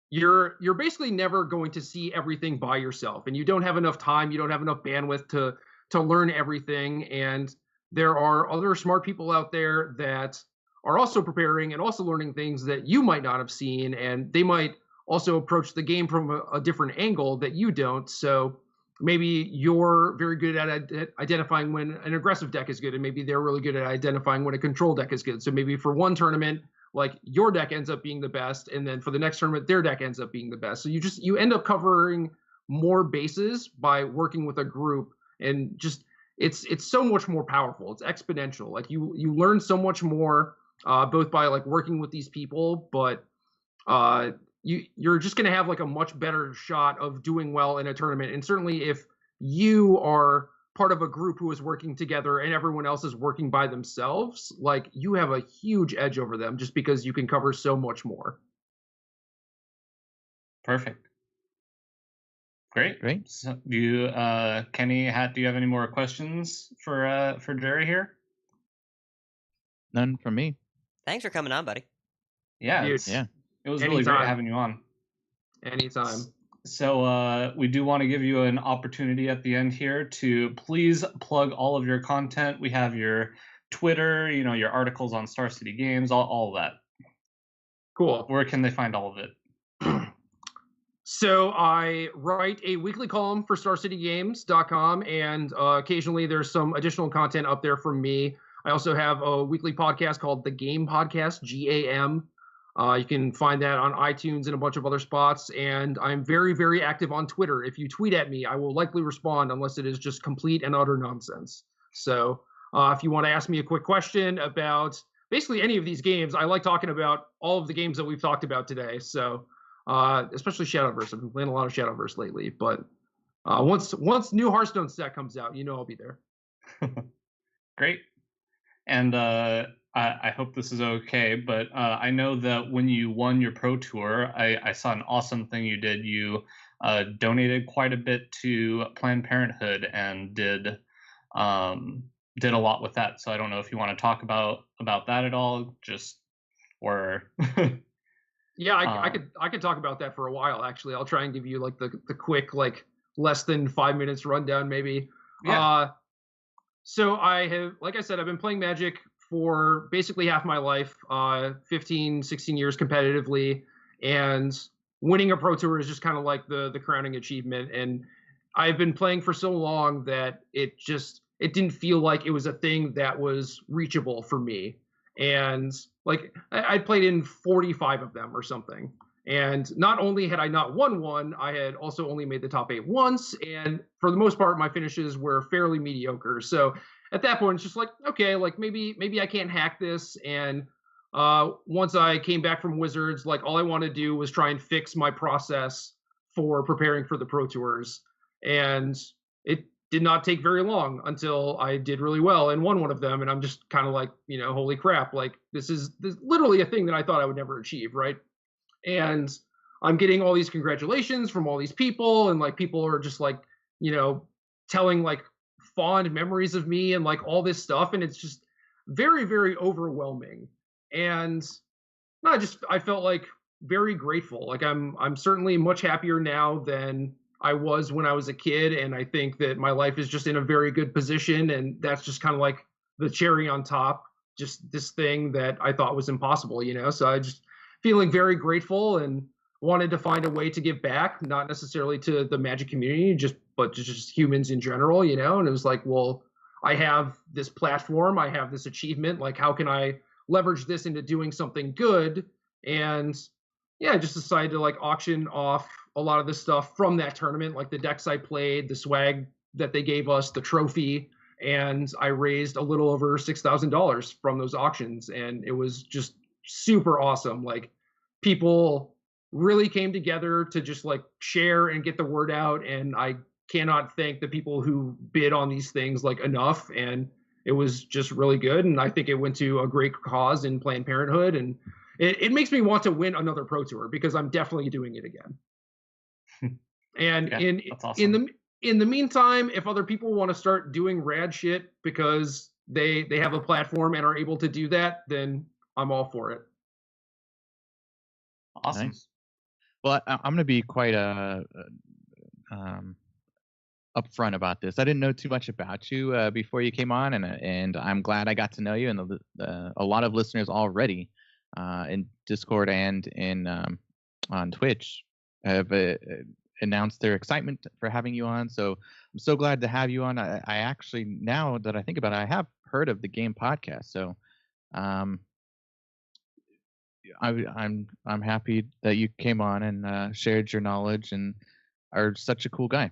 I: you're basically never going to see everything by yourself, and you don't have enough time, you don't have enough bandwidth to learn everything, and there are other smart people out there that are also preparing and also learning things that you might not have seen, and they might also approach the game from a different angle that you don't. So maybe you're very good at identifying when an aggressive deck is good, and maybe they're really good at identifying when a control deck is good. So maybe for one tournament, like your deck ends up being the best, and then for the next tournament, their deck ends up being the best. So you end up covering more bases by working with a group, and just it's so much more powerful. It's exponential. Like you learn so much more, both by like working with these people, but you're just going to have like a much better shot of doing well in a tournament. And certainly if you are part of a group who is working together and everyone else is working by themselves, like you have a huge edge over them just because you can cover so much more.
H: Perfect. Great.
F: Great.
H: So do you, Kenny, do you have any more questions for Jerry here?
F: None from me.
G: Thanks for coming on, buddy.
H: Yeah.
I: Dude.
F: Yeah.
H: It was really great
I: Anytime.
H: having you on.
I: Anytime.
H: So we do want to give you an opportunity at the end here to please plug all of your content. We have your Twitter, your articles on Star City Games, all of that.
I: Cool.
H: Where can they find all of it?
I: So I write a weekly column for StarCityGames.com, and occasionally there's some additional content up there from me. I also have a weekly podcast called The Game Podcast, GAM. You can find that on iTunes and a bunch of other spots. And I'm very, very active on Twitter. If you tweet at me, I will likely respond unless it is just complete and utter nonsense. So if you want to ask me a quick question about basically any of these games, I like talking about all of the games that we've talked about today. So especially Shadowverse. I've been playing a lot of Shadowverse lately. But once new Hearthstone set comes out, I'll be there.
H: Great. And I hope this is okay, but I know that when you won your Pro Tour, I saw an awesome thing you did. You donated quite a bit to Planned Parenthood and did a lot with that. So I don't know if you want to talk about that at all, just or
I: Yeah, I could talk about that for a while. Actually, I'll try and give you like the quick, like less than 5 minutes rundown, maybe.
H: Yeah.
I: So I have, like I said, I've been playing Magic for basically half my life, 15, 16 years competitively, and winning a Pro Tour is just kind of like the crowning achievement. And I've been playing for so long that it didn't feel like it was a thing that was reachable for me. And like I played in 45 of them or something. And not only had I not won one, I had also only made the top 8 once. And for the most part, my finishes were fairly mediocre. So at that point, it's just like, okay, like maybe I can't hack this. And once I came back from Wizards, like all I wanted to do was try and fix my process for preparing for the Pro Tours. And it did not take very long until I did really well and won one of them. And I'm just kind of like, holy crap, like this is literally a thing that I thought I would never achieve, right? And I'm getting all these congratulations from all these people, and like people are just like, telling like fond memories of me and like all this stuff, and it's just very, very overwhelming. And I felt like very grateful. Like I'm certainly much happier now than I was when I was a kid, and I think that my life is just in a very good position, and that's just kind of like the cherry on top, just this thing that I thought was impossible, So I just feeling very grateful and wanted to find a way to give back, not necessarily to the Magic community, but to just humans in general, And it was like, well, I have this platform, I have this achievement, like how can I leverage this into doing something good? And yeah, I just decided to like auction off a lot of the stuff from that tournament, like the decks I played, the swag that they gave us, the trophy, and I raised a little over $6,000 from those auctions, and it was just super awesome. Like people really came together to just like share and get the word out, and I cannot thank the people who bid on these things like enough. And it was just really good, and I think it went to a great cause in Planned Parenthood, and it makes me want to win another Pro Tour because I'm definitely doing it again. And
H: Yeah, that's awesome.
I: in the meantime, if other people want to start doing rad shit because they have a platform and are able to do that, then I'm all for it.
H: Awesome.
F: Nice. Well, I'm going to be quite upfront about this. I didn't know too much about you before you came on, and I'm glad I got to know you. And a lot of listeners already in Discord and in on Twitch have announced their excitement for having you on. So I'm so glad to have you on. I actually, now that I think about it, I have heard of the Game Podcast. So I'm happy that you came on and shared your knowledge and are such a cool guy.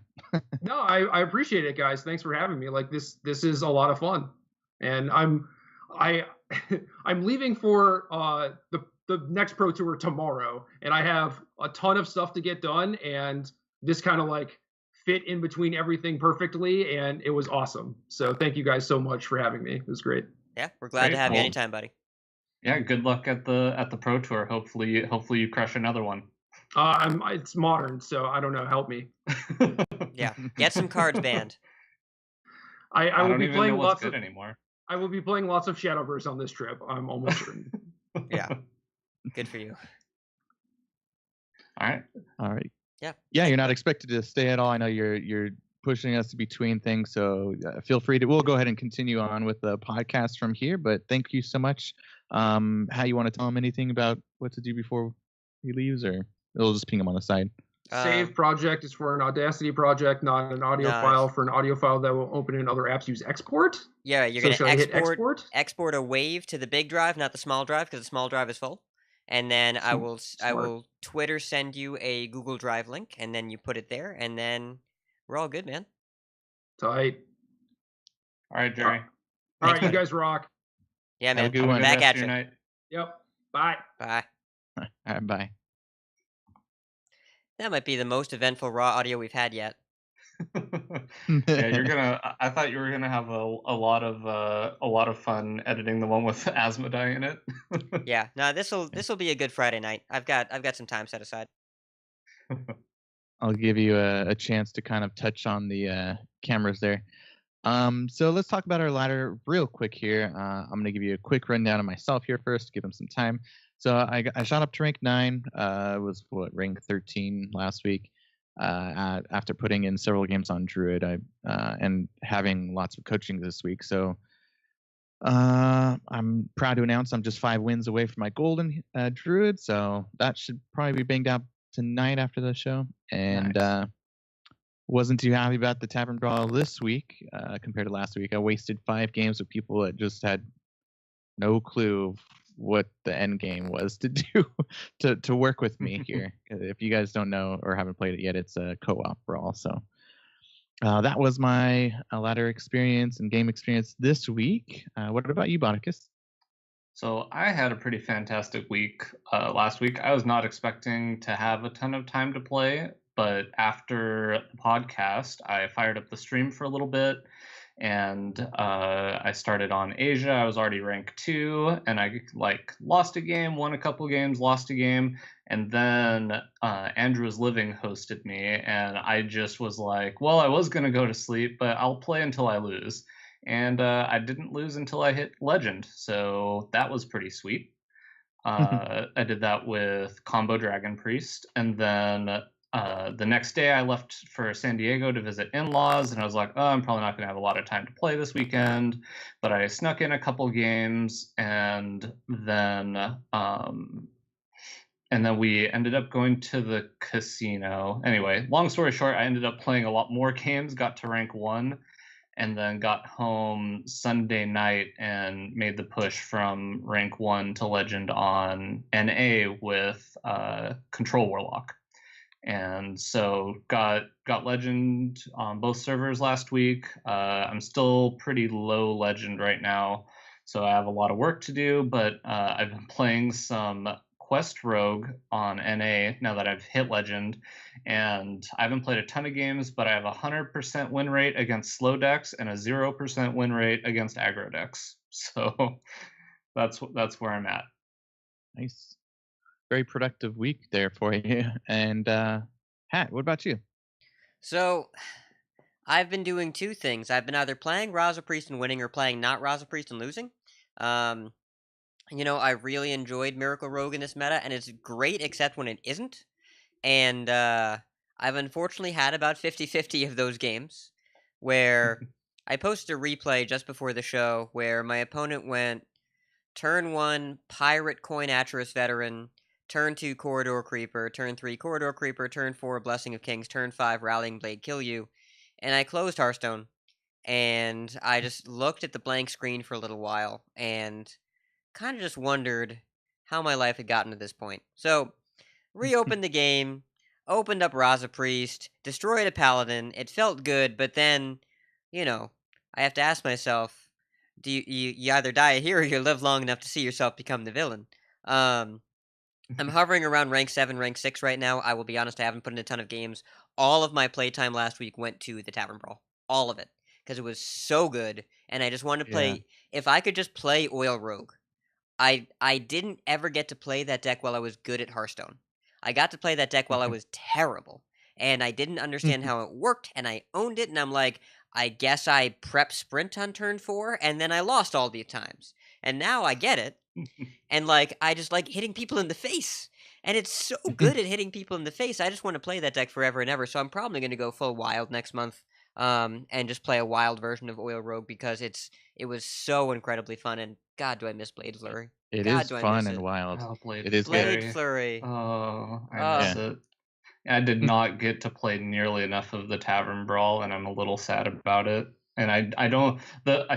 I: No, I appreciate it, guys. Thanks for having me. Like this is a lot of fun, and I'm leaving for the next Pro Tour tomorrow, and I have a ton of stuff to get done, and this kind of like fit in between everything perfectly, and it was awesome. So thank you guys so much for having me. It was great.
G: Yeah, we're glad to have you anytime, buddy.
H: Yeah, good luck at the Pro Tour. Hopefully you crush another one.
I: It's modern, so I don't know. Help me.
G: Yeah, get some cards banned.
I: I will be playing lots
H: of anymore.
I: I will be playing lots of Shadowverse on this trip. I'm almost certain.
G: Yeah, good for you.
H: All right.
G: Yeah.
F: Yeah, you're not expected to stay at all. I know you're pushing us between things, so feel free to. We'll go ahead and continue on with the podcast from here. But thank you so much. How you want to tell him anything about what to do before he leaves, or we'll just ping him on the side?
I: Save project is for an Audacity project, not an audio file. For an audio file that will open in other apps, use export.
G: Yeah, you're going to export a wave to the big drive, not the small drive, because the small drive is full. And then I will Twitter send you a Google Drive link, and then you put it there, and then we're all good, man.
I: Tight.
H: All right, Jerry.
I: All right, you guys rock.
G: Yeah, man.
F: Have a good one.
G: Back at you.
H: Night.
I: Yep. Bye.
G: Bye.
F: All right, bye.
G: That might be the most eventful raw audio we've had yet.
H: Yeah, you're gonna. I thought you were gonna have a lot of fun editing the one with Asmodee in it.
G: Yeah, no, this'll be a good Friday night. I've got some time set aside.
F: I'll give you a chance to kind of touch on the cameras there. So let's talk about our ladder real quick here. I'm going to give you a quick rundown of myself here first, give them some time. So I shot up to rank 9. Was rank 13 last week. After putting in several games on Druid, and having lots of coaching this week. So I'm proud to announce I'm just 5 wins away from my golden Druid. So that should probably be banged out tonight after the show. And
H: Nice.
F: wasn't too happy about the Tavern Brawl this week compared to last week. I wasted 5 games with people that just had no clue of what the end game was to do to work with me here. If you guys don't know or haven't played it yet, it's a co-op brawl. So that was my ladder experience and game experience this week. What about you, Bonicus?
H: So I had a pretty fantastic week last week. I was not expecting to have a ton of time to play, but after the podcast, I fired up the stream for a little bit, and I started on Asia. I was already rank 2, and I lost a game, won a couple games, lost a game, and then Andrew's Living hosted me, and I just was like, well, I was gonna go to sleep, but I'll play until I lose. And I didn't lose until I hit Legend, so that was pretty sweet. I did that with Combo Dragon Priest, and then the next day I left for San Diego to visit in-laws, and I was like, oh, I'm probably not going to have a lot of time to play this weekend, but I snuck in a couple games, and then we ended up going to the casino. Anyway, long story short, I ended up playing a lot more games, got to rank 1, and then got home Sunday night and made the push from rank 1 to Legend on NA with Control Warlock. And so got Legend on both servers last week. I'm still pretty low Legend right now, so I have a lot of work to do, but I've been playing some Quest Rogue on NA now that I've hit Legend, and I haven't played a ton of games, but I have a 100% win rate against slow decks and a 0% win rate against aggro decks. So that's where I'm at.
F: Nice. Very productive week there for you. And Hat, what about you?
G: So, I've been doing 2 things. I've been either playing Raza Priest and winning or playing not Raza Priest and losing. I really enjoyed Miracle Rogue in this meta, and it's great except when it isn't. And I've unfortunately had about 50-50 of those games where I posted a replay just before the show where my opponent went turn 1 Pirate Coin Atris Veteran, turn 2 Corridor Creeper, turn 3 Corridor Creeper, turn 4 Blessing of Kings, turn 5 Rallying Blade Kill You, and I closed Hearthstone, and I just looked at the blank screen for a little while, and kind of just wondered how my life had gotten to this point. So, reopened the game, opened up Raza Priest, destroyed a Paladin, it felt good, but then, I have to ask myself, do you either die a hero or you live long enough to see yourself become the villain? I'm hovering around rank 7, rank 6 right now. I will be honest, I haven't put in a ton of games. All of my playtime last week went to the Tavern Brawl. All of it. Because it was so good, and I just wanted to play... If I could just play Oil Rogue. I didn't ever get to play that deck while I was good at Hearthstone. I got to play that deck while I was terrible. And I didn't understand how it worked, and I owned it, and I'm like, I guess I prep sprint on turn 4, and then I lost all the times. And now I get it. And I just like hitting people in the face. And it's so good at hitting people in the face. I just want to play that deck forever and ever. So I'm probably going to go full wild next month. And just play a wild version of Oil Rogue because it was so incredibly fun. And God, do I miss Blade Flurry.
F: It
G: God,
F: is
G: do I
F: fun
G: miss
F: and
G: it.
F: wild.
H: Oh,
F: It is
G: Blade
F: good.
G: Flurry.
H: Oh, I miss it. I did not get to play nearly enough of the Tavern Brawl, and I'm a little sad about it. And I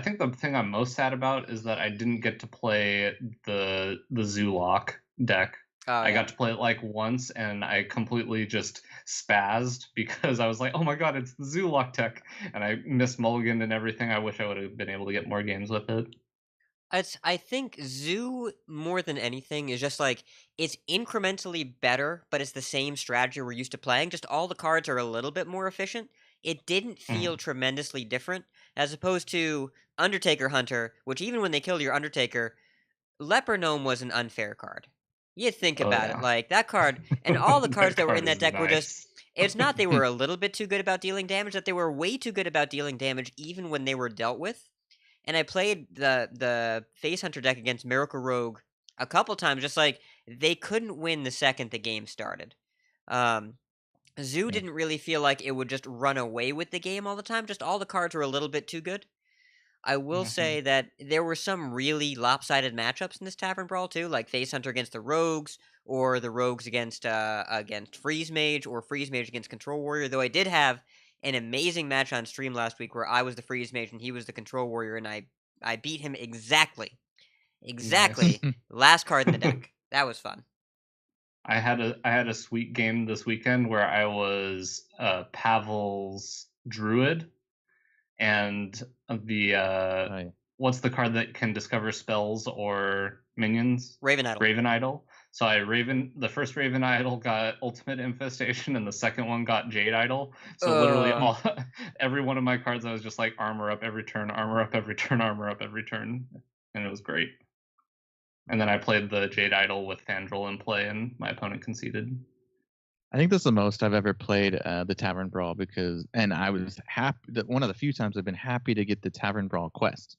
H: think the thing I'm most sad about is that I didn't get to play the Zoolock deck. I got to play it once, and I completely just spazzed because I was like, oh my god, it's the Zoolock deck, and I missed mulliganed and everything. I wish I would have been able to get more games with it.
G: I think Zoo, more than anything, is just it's incrementally better, but it's the same strategy we're used to playing. Just all the cards are a little bit more efficient. it didn't feel tremendously different as opposed to Undertaker Hunter, which even when they killed your Undertaker, Leper Gnome was an unfair card. You think
H: Oh
G: about it,
H: yeah.
G: like that card, and all the cards
H: That
G: that were in
H: card
G: that
H: is
G: deck were just.
H: nice.
G: It's not they were a little bit too good about dealing damage, that they were way too good about dealing damage even when they were dealt with. And I played the Face Hunter deck against Miracle Rogue a couple times, just like they couldn't win the second the game started. Um, Zoo
F: Yeah.
G: didn't really feel like it would just run away with the game all the time. Just all the cards were a little bit too good. I will
H: Mhm.
G: say that there were some really lopsided matchups in this Tavern Brawl too, like Face Hunter against the Rogues, or the Rogues against Freeze Mage, or Freeze Mage against Control Warrior. Though I did have an amazing match on stream last week where I was the Freeze Mage and he was the Control Warrior, and I beat him
H: Nice.
G: exactly last card in the deck. That was fun.
H: I had a sweet game this weekend where I was Pavel's Druid, and the
F: Oh, yeah.
H: what's the card that can discover spells or minions?
G: Raven Idol.
H: Raven Idol. So the first Raven Idol got Ultimate Infestation, and the second one got Jade Idol. So literally every one of my cards, I was just like armor up every turn, armor up every turn, armor up every turn, and it was great. And then I played the Jade Idol with Fandral in play, and my opponent conceded.
F: I think this is the most I've ever played the Tavern Brawl and I was happy that one of the few times I've been happy to get the Tavern Brawl quest.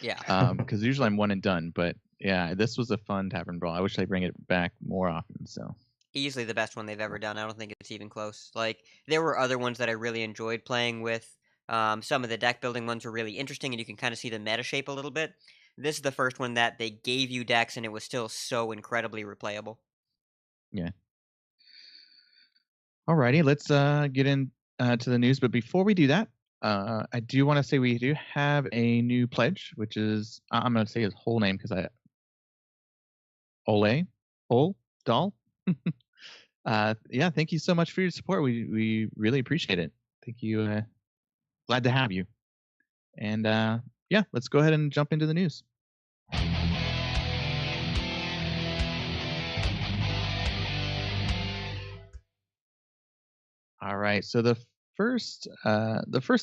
G: Yeah.
F: Because usually I'm one and done, but yeah, this was a fun Tavern Brawl. I wish they bring it back more often. So
G: Easily the best one they've ever done. I don't think it's even close. Like, there were other ones that I really enjoyed playing with. Some of the deck building ones were really interesting, and you can kind of see the meta shape a little bit. This is the first one that they gave you decks, and it was still so incredibly replayable.
F: yeah. Alrighty, let's get in to the news. But before we do that, I do want to say we do have a new pledge, which is I'm going to say his whole name because Ole Dahl. Yeah, thank you so much for your support. We really appreciate it. Thank you. Glad to have you. And yeah, let's go ahead and jump into the news. All right. So the first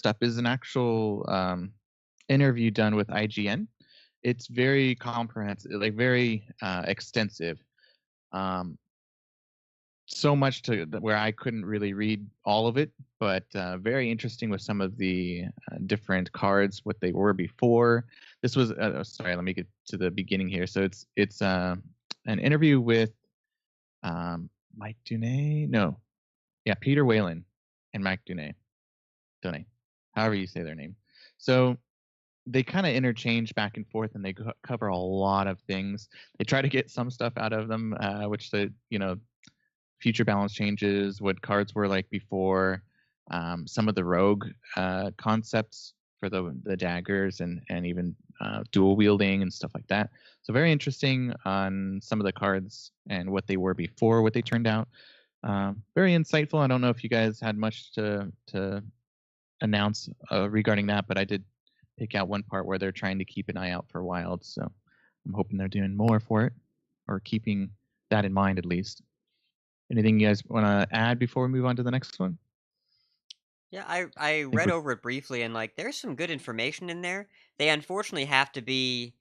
F: up is an actual interview done with IGN. It's very comprehensive, like very extensive. So much where I couldn't really read all of it, but very interesting with some of the different cards, what they were before. This was sorry, let me get to the beginning here. So it's an interview with Mike Dunay. No, yeah, Peter Whalen and Mike Dunay, however you say their name. So they kind of interchange back and forth, and they cover a lot of things. They try to get some stuff out of them, which future balance changes, what cards were like before, some of the rogue concepts for the daggers and even dual wielding and stuff like that. So very interesting on some of the cards and what they were before, what they turned out. Very insightful. I don't know if you guys had much to announce regarding that, but I did pick out one part where they're trying to keep an eye out for wild. So I'm hoping they're doing more for it, or keeping that in mind at least. Anything you guys want to add before we move on to the next one?
G: Yeah, I read over it briefly, and like there's some good information in there. They unfortunately have to be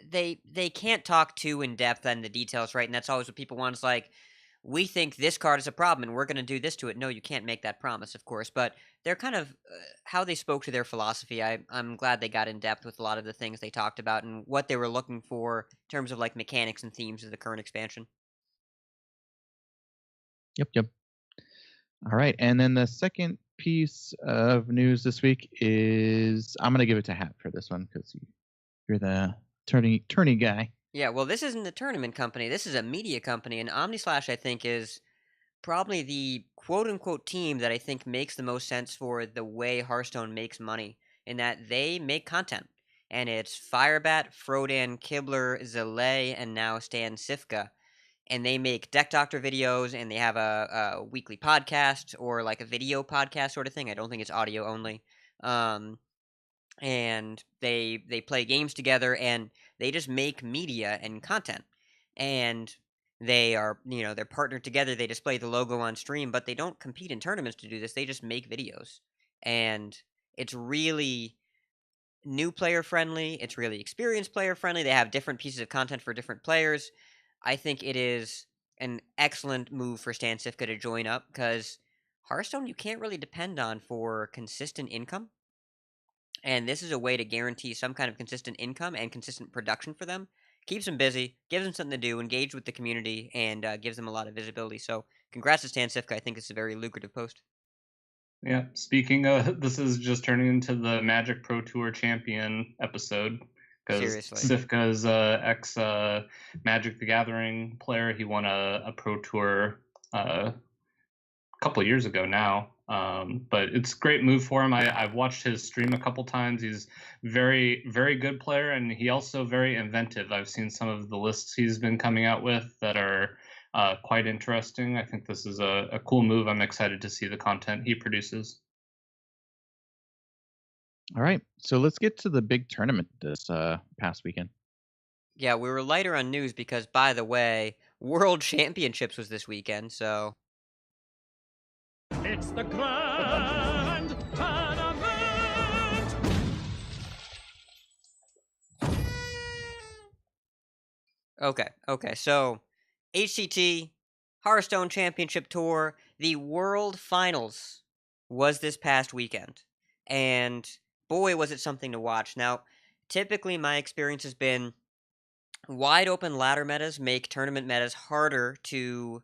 G: they can't talk too in depth on the details, right? And that's always what people want. Is like, we think this card is a problem, and we're going to do this to it. No, you can't make that promise, of course. But they're kind of how they spoke to their philosophy. I'm glad they got in depth with a lot of the things they talked about and what they were looking for in terms of like mechanics and themes of the current expansion.
F: Yep. All right, and then the second piece of news this week is I'm going to give it to Hat for this one because you're the tourney guy.
G: Yeah, well, this isn't a tournament company. This is a media company, and OmniSlash, I think, is probably the quote-unquote team that I think makes the most sense for the way Hearthstone makes money, in that they make content. And it's Firebat, Frodan, Kibler, Zalay, and now Stan Sifka. And they make Deck Doctor videos, and they have a weekly podcast, or like a video podcast sort of thing. I don't think it's audio only. And they play games together, and they just make media and content. And They are, they're partnered together. They display the logo on stream, but they don't compete in tournaments to do this. They just make videos. And it's really new player friendly. It's really experienced player friendly. They have different pieces of content for different players. I think it is an excellent move for Stan Cifka to join up because Hearthstone you can't really depend on for consistent income. And this is a way to guarantee some kind of consistent income and consistent production for them. Keeps them busy, gives them something to do, engage with the community, and gives them a lot of visibility. So, congrats to Stan Cifka. I think it's a very lucrative post.
H: Yeah. Speaking of, this is just turning into the Magic Pro Tour champion episode because
G: Seriously.
H: Sifka's ex Magic the Gathering player. He won a Pro Tour a couple of years ago now. But it's a great move for him. I've watched his stream a couple times. He's very, very good player, and he also very inventive. I've seen some of the lists he's been coming out with that are quite interesting. I think this is a cool move. I'm excited to see the content he produces.
F: All right, so let's get to the big tournament this past weekend.
G: Yeah, we were lighter on news because, by the way, World Championships was this weekend, so...
D: It's the grand tournament!
G: Okay, so HCT, Hearthstone Championship Tour, the World Finals was this past weekend. And boy, was it something to watch. Now, typically my experience has been wide open ladder metas make tournament metas harder to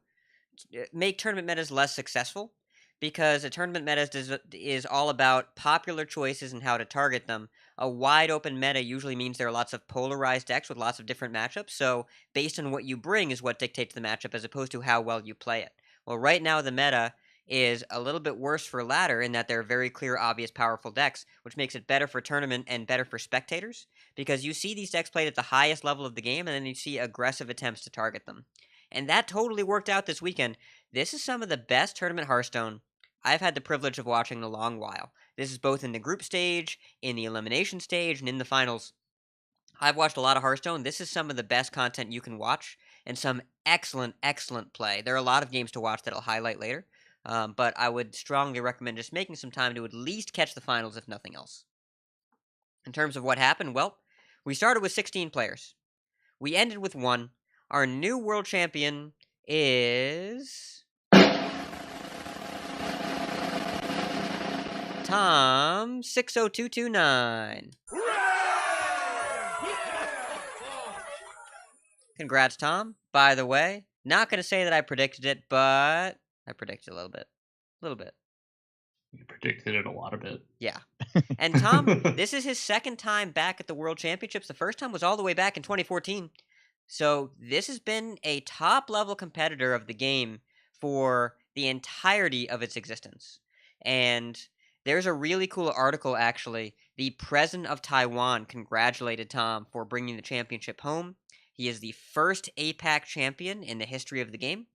G: make tournament metas less successful because a tournament meta is all about popular choices and how to target them. A wide open meta usually means there are lots of polarized decks with lots of different matchups, so based on what you bring is what dictates the matchup as opposed to how well you play it. Well, right now the meta is a little bit worse for ladder in that there are very clear, obvious, powerful decks, which makes it better for tournament and better for spectators because you see these decks played at the highest level of the game and then you see aggressive attempts to target them. And that totally worked out this weekend. This is some of the best tournament Hearthstone I've had the privilege of watching in a long while. This is both in the group stage, in the elimination stage, and in the finals. I've watched a lot of Hearthstone. This is some of the best content you can watch, and some excellent, excellent play. There are a lot of games to watch that I'll highlight later, but I would strongly recommend just making some time to at least catch the finals, if nothing else. In terms of what happened, well, we started with 16 players. We ended with 1. Our new world champion is... Tom 60229. Congrats, Tom. By the way, not going to say that I predicted it, but I predicted a little bit.
H: You predicted it a lot of it.
G: Yeah. And Tom, this is his second time back at the World Championships. The first time was all the way back in 2014. So this has been a top-level competitor of the game for the entirety of its existence. And there's a really cool article, actually. The president of Taiwan congratulated Tom for bringing the championship home. He is the first APAC champion in the history of the game.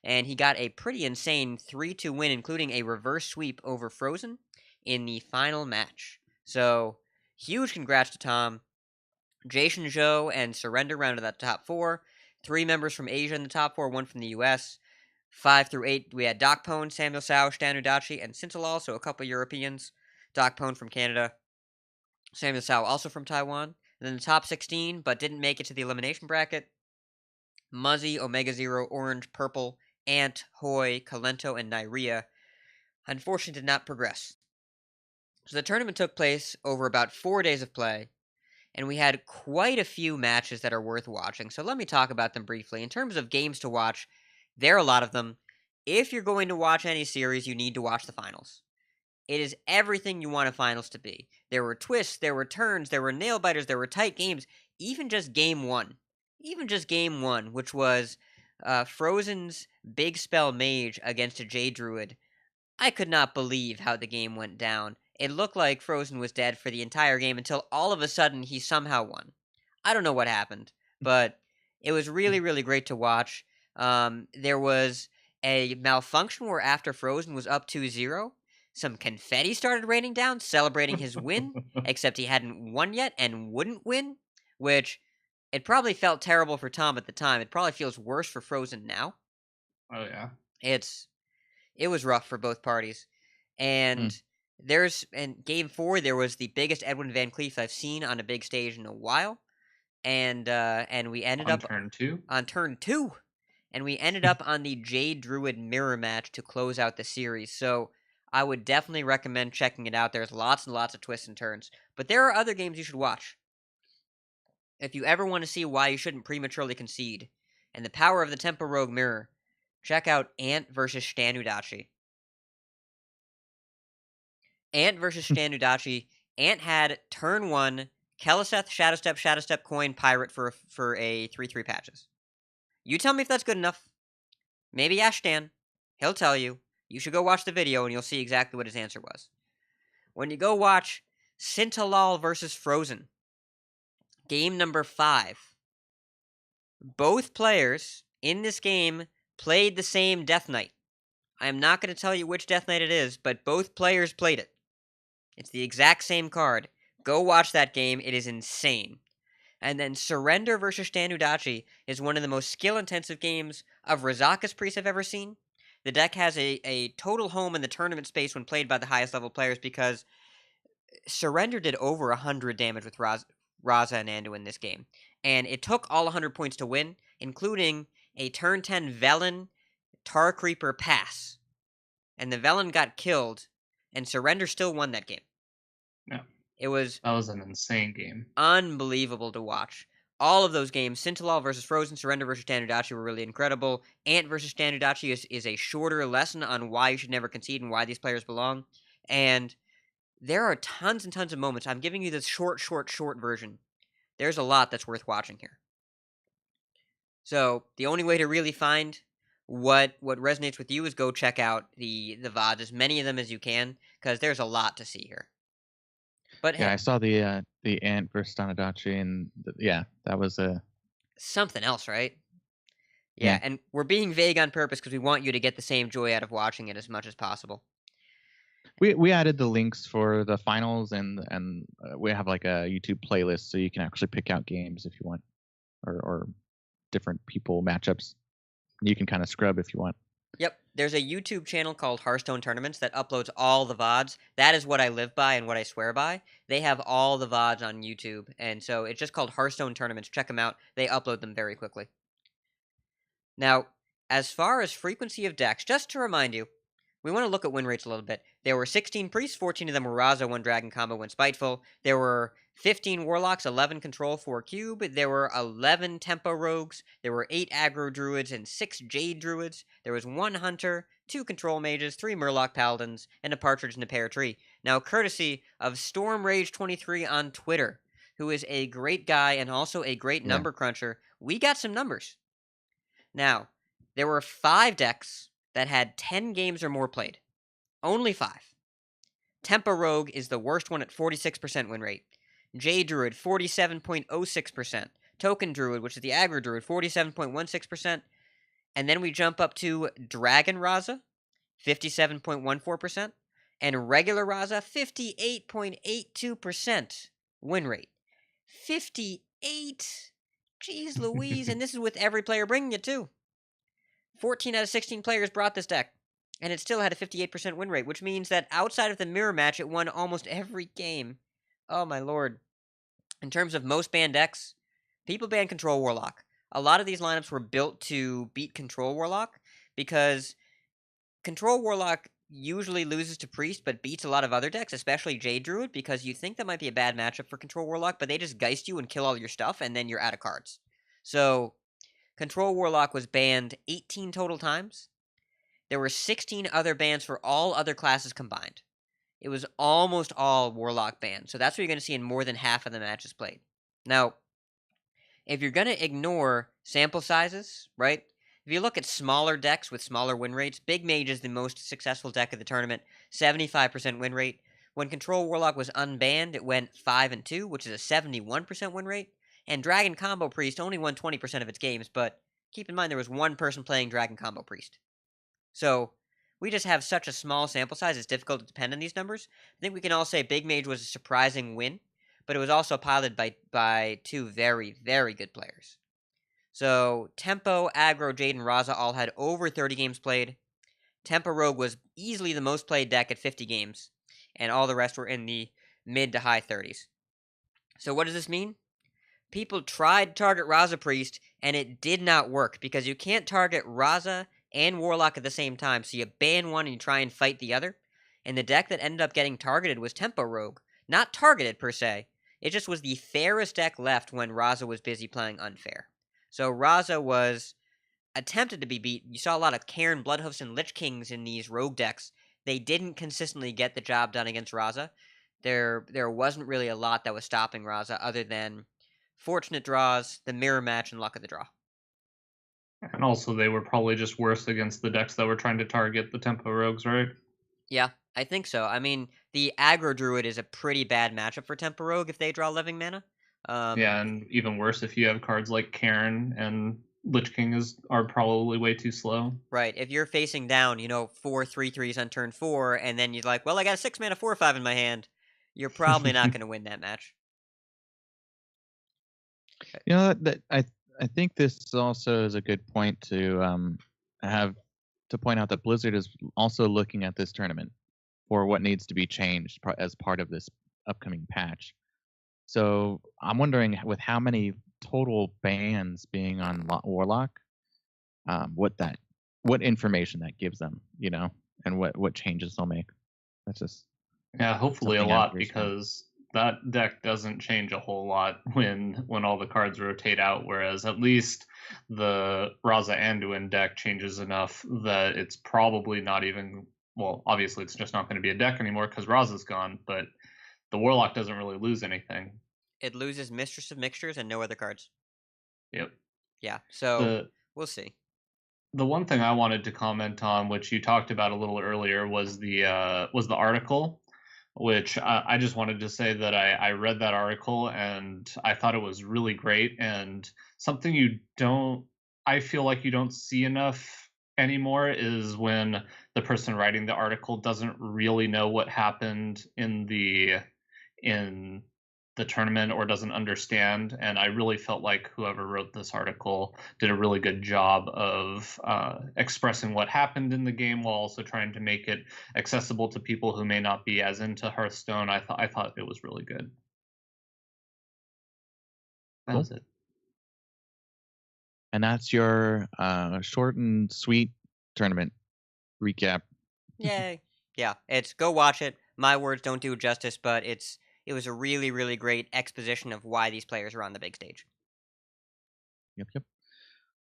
G: And he got a pretty insane 3-2 win, including a reverse sweep over Frozen in the final match. So, huge congrats to Tom. Jason Zhou and Surrender rounded out the top 4. 3 members from Asia in the top 4, 1 from the US. 5 through 8, we had Doc Pone, Samuel Sao, Stan Udachi, and Sintalal, so a couple Europeans. Doc Pone from Canada. Samuel Sao also from Taiwan. And then the top 16, but didn't make it to the elimination bracket. Muzzy, Omega Zero, Orange, Purple, Ant, Hoy, Kalento, and Nyria, unfortunately did not progress. So the tournament took place over about 4 days of play, and we had quite a few matches that are worth watching. So let me talk about them briefly. In terms of games to watch, there are a lot of them. If you're going to watch any series, you need to watch the finals. It is everything you want a finals to be. There were twists, there were turns, there were nail-biters, there were tight games, even just game 1. Which was Frozen's Big Spell Mage against a Jade Druid. I could not believe how the game went down. It looked like Frozen was dead for the entire game until all of a sudden he somehow won. I don't know what happened, but it was really, really great to watch. There was a malfunction where after Frozen was up 2-0, some confetti started raining down, celebrating his win, except he hadn't won yet and wouldn't win, which It probably felt terrible for Tom at the time. It probably feels worse for Frozen now.
H: Oh yeah.
G: It was rough for both parties. And in game 4 there was the biggest Edwin Van Cleef I've seen on a big stage in a while. And we ended
H: On
G: up
H: turn 2.
G: on turn 2. And we ended up on the Jade Druid mirror match to close out the series. So I would definitely recommend checking it out. There's lots and lots of twists and turns. But there are other games you should watch. If you ever want to see why you shouldn't prematurely concede, and the power of the Tempo Rogue mirror, check out Ant versus Stanudachi. Ant versus Stanudachi. Ant had turn 1, Keleseth, Shadow Step, Coin, Pirate for a 3/3 patches. You tell me if that's good enough. Maybe ask Stan. He'll tell you. You should go watch the video and you'll see exactly what his answer was. When you go watch Sintalal versus Frozen, game number 5. Both players in this game played the same Death Knight. I am not going to tell you which Death Knight it is, but both players played it. It's the exact same card. Go watch that game. It is insane. And then Surrender versus Stanudachi is one of the most skill-intensive games of Razaka's Priest I've ever seen. The deck has a total home in the tournament space when played by the highest level players because Surrender did over 100 damage with Raza and Andu in this game. And it took all 100 points to win, including a turn 10 Velen Tar Creeper pass. And the Velen got killed, and Surrender still won that game.
H: Yeah.
G: That was
H: an insane game.
G: Unbelievable to watch. All of those games, Sintalal versus Frozen, Surrender versus Stanudachi were really incredible. Ant versus Stanudachi is a shorter lesson on why you should never concede and why these players belong. And there are tons and tons of moments. I'm giving you this short version. There's a lot that's worth watching here. So the only way to really find what resonates with you is go check out the VODs, as many of them as you can, because there's a lot to see here. But
F: yeah,
G: hey,
F: I saw the Ant versus Tanadachi, and that was
G: something else, right?
F: Yeah.
G: And we're being vague on purpose because we want you to get the same joy out of watching it as much as possible.
F: We added the links for the finals, and we have like a YouTube playlist so you can actually pick out games if you want, or different people matchups. You can kind of scrub if you want.
G: Yep, there's a YouTube channel called Hearthstone Tournaments that uploads all the VODs. That is what I live by and what I swear by. They have all the VODs on YouTube, and so it's just called Hearthstone Tournaments. Check them out. They upload them very quickly. Now, as far as frequency of decks, just to remind you, we want to look at win rates a little bit. There were 16 priests, 14 of them were Raza, 1 Dragon Combo, 1 Spiteful. There were 15 Warlocks, 11 Control, 4 Cube. There were 11 Tempo Rogues. There were 8 Aggro Druids and 6 Jade Druids. There was 1 Hunter, 2 Control Mages, 3 Murloc Paladins, and a Partridge in a Pear Tree. Now, courtesy of Storm Rage 23 on Twitter, who is a great guy and also a great number cruncher, we got some numbers. Now, there were 5 decks that had 10 games or more played. Only 5. Tempo Rogue is the worst one at 46% win rate. Jade Druid, 47.06%. Token Druid, which is the Aggro Druid, 47.16%. And then we jump up to Dragon Raza, 57.14%. And regular Raza, 58.82% win rate. 58! Jeez Louise, and this is with every player bringing it too. 14 out of 16 players brought this deck, and it still had a 58% win rate, which means that outside of the mirror match, it won almost every game. Oh my lord. In terms of most banned decks, people ban Control Warlock. A lot of these lineups were built to beat Control Warlock, because Control Warlock usually loses to Priest, but beats a lot of other decks, especially Jade Druid, because you think that might be a bad matchup for Control Warlock, but they just Geist you and kill all your stuff, and then you're out of cards. So Control Warlock was banned 18 total times. There were 16 other bans for all other classes combined. It was almost all Warlock banned, so that's what you're going to see in more than half of the matches played. Now, if you're going to ignore sample sizes, right? If you look at smaller decks with smaller win rates, Big Mage is the most successful deck of the tournament, 75% win rate. When Control Warlock was unbanned, it went 5-2, which is a 71% win rate. And Dragon Combo Priest only won 20% of its games, but keep in mind there was one person playing Dragon Combo Priest. So we just have such a small sample size, it's difficult to depend on these numbers. I think we can all say Big Mage was a surprising win, but it was also piloted by two very, very good players. So Tempo, Aggro, Jade, and Raza all had over 30 games played. Tempo Rogue was easily the most played deck at 50 games, and all the rest were in the mid to high 30s. So what does this mean? People tried to target Raza Priest, and it did not work, because you can't target Raza and Warlock at the same time, so you ban one and you try and fight the other. And the deck that ended up getting targeted was Tempo Rogue. Not targeted, per se. It just was the fairest deck left when Raza was busy playing unfair. So Raza was attempted to be beat. You saw a lot of Cairn, Bloodhoofs, and Lich Kings in these rogue decks. They didn't consistently get the job done against Raza. There wasn't really a lot that was stopping Raza other than fortunate draws, the mirror match, and luck of the draw.
H: And also, they were probably just worse against the decks that were trying to target the Tempo Rogues, right?
G: Yeah, I think so. I mean, the Aggro Druid is a pretty bad matchup for Tempo Rogue if they draw Living Mana.
H: Yeah, and even worse if you have cards like Cairn and Lich King are probably way too slow.
G: Right. If you're facing down, 4 3/3s on turn 4, and then you're like, well, I got a 6 mana 4/5 in my hand, you're probably not going to win that match.
F: You know that I think this also is a good point to have to point out that Blizzard is also looking at this tournament for what needs to be changed as part of this upcoming patch. So I'm wondering, with how many total bans being on Warlock, what information that gives them, and what changes they'll make. That's just
H: hopefully a
F: something I'm
H: lot,
F: curious about.
H: because that deck doesn't change a whole lot when all the cards rotate out, whereas at least the Raza Anduin deck changes enough that it's probably not even, well, obviously it's just not going to be a deck anymore because Raza's gone, but the Warlock doesn't really lose anything.
G: It loses Mistress of Mixtures and no other cards.
H: Yep.
G: Yeah, so we'll see.
H: The one thing I wanted to comment on, which you talked about a little earlier, was the article, which I just wanted to say that I read that article and I thought it was really great, and something I feel like you don't see enough anymore is when the person writing the article doesn't really know what happened in the tournament or doesn't understand. And I really felt like whoever wrote this article did a really good job of expressing what happened in the game while also trying to make it accessible to people who may not be as into Hearthstone. I thought it was really good. That was it.
F: And that's your short and sweet tournament recap.
G: Yay. Yeah, it's go watch it. My words don't do it justice, but it was a really, really great exposition of why these players are on the big stage.
F: Yep.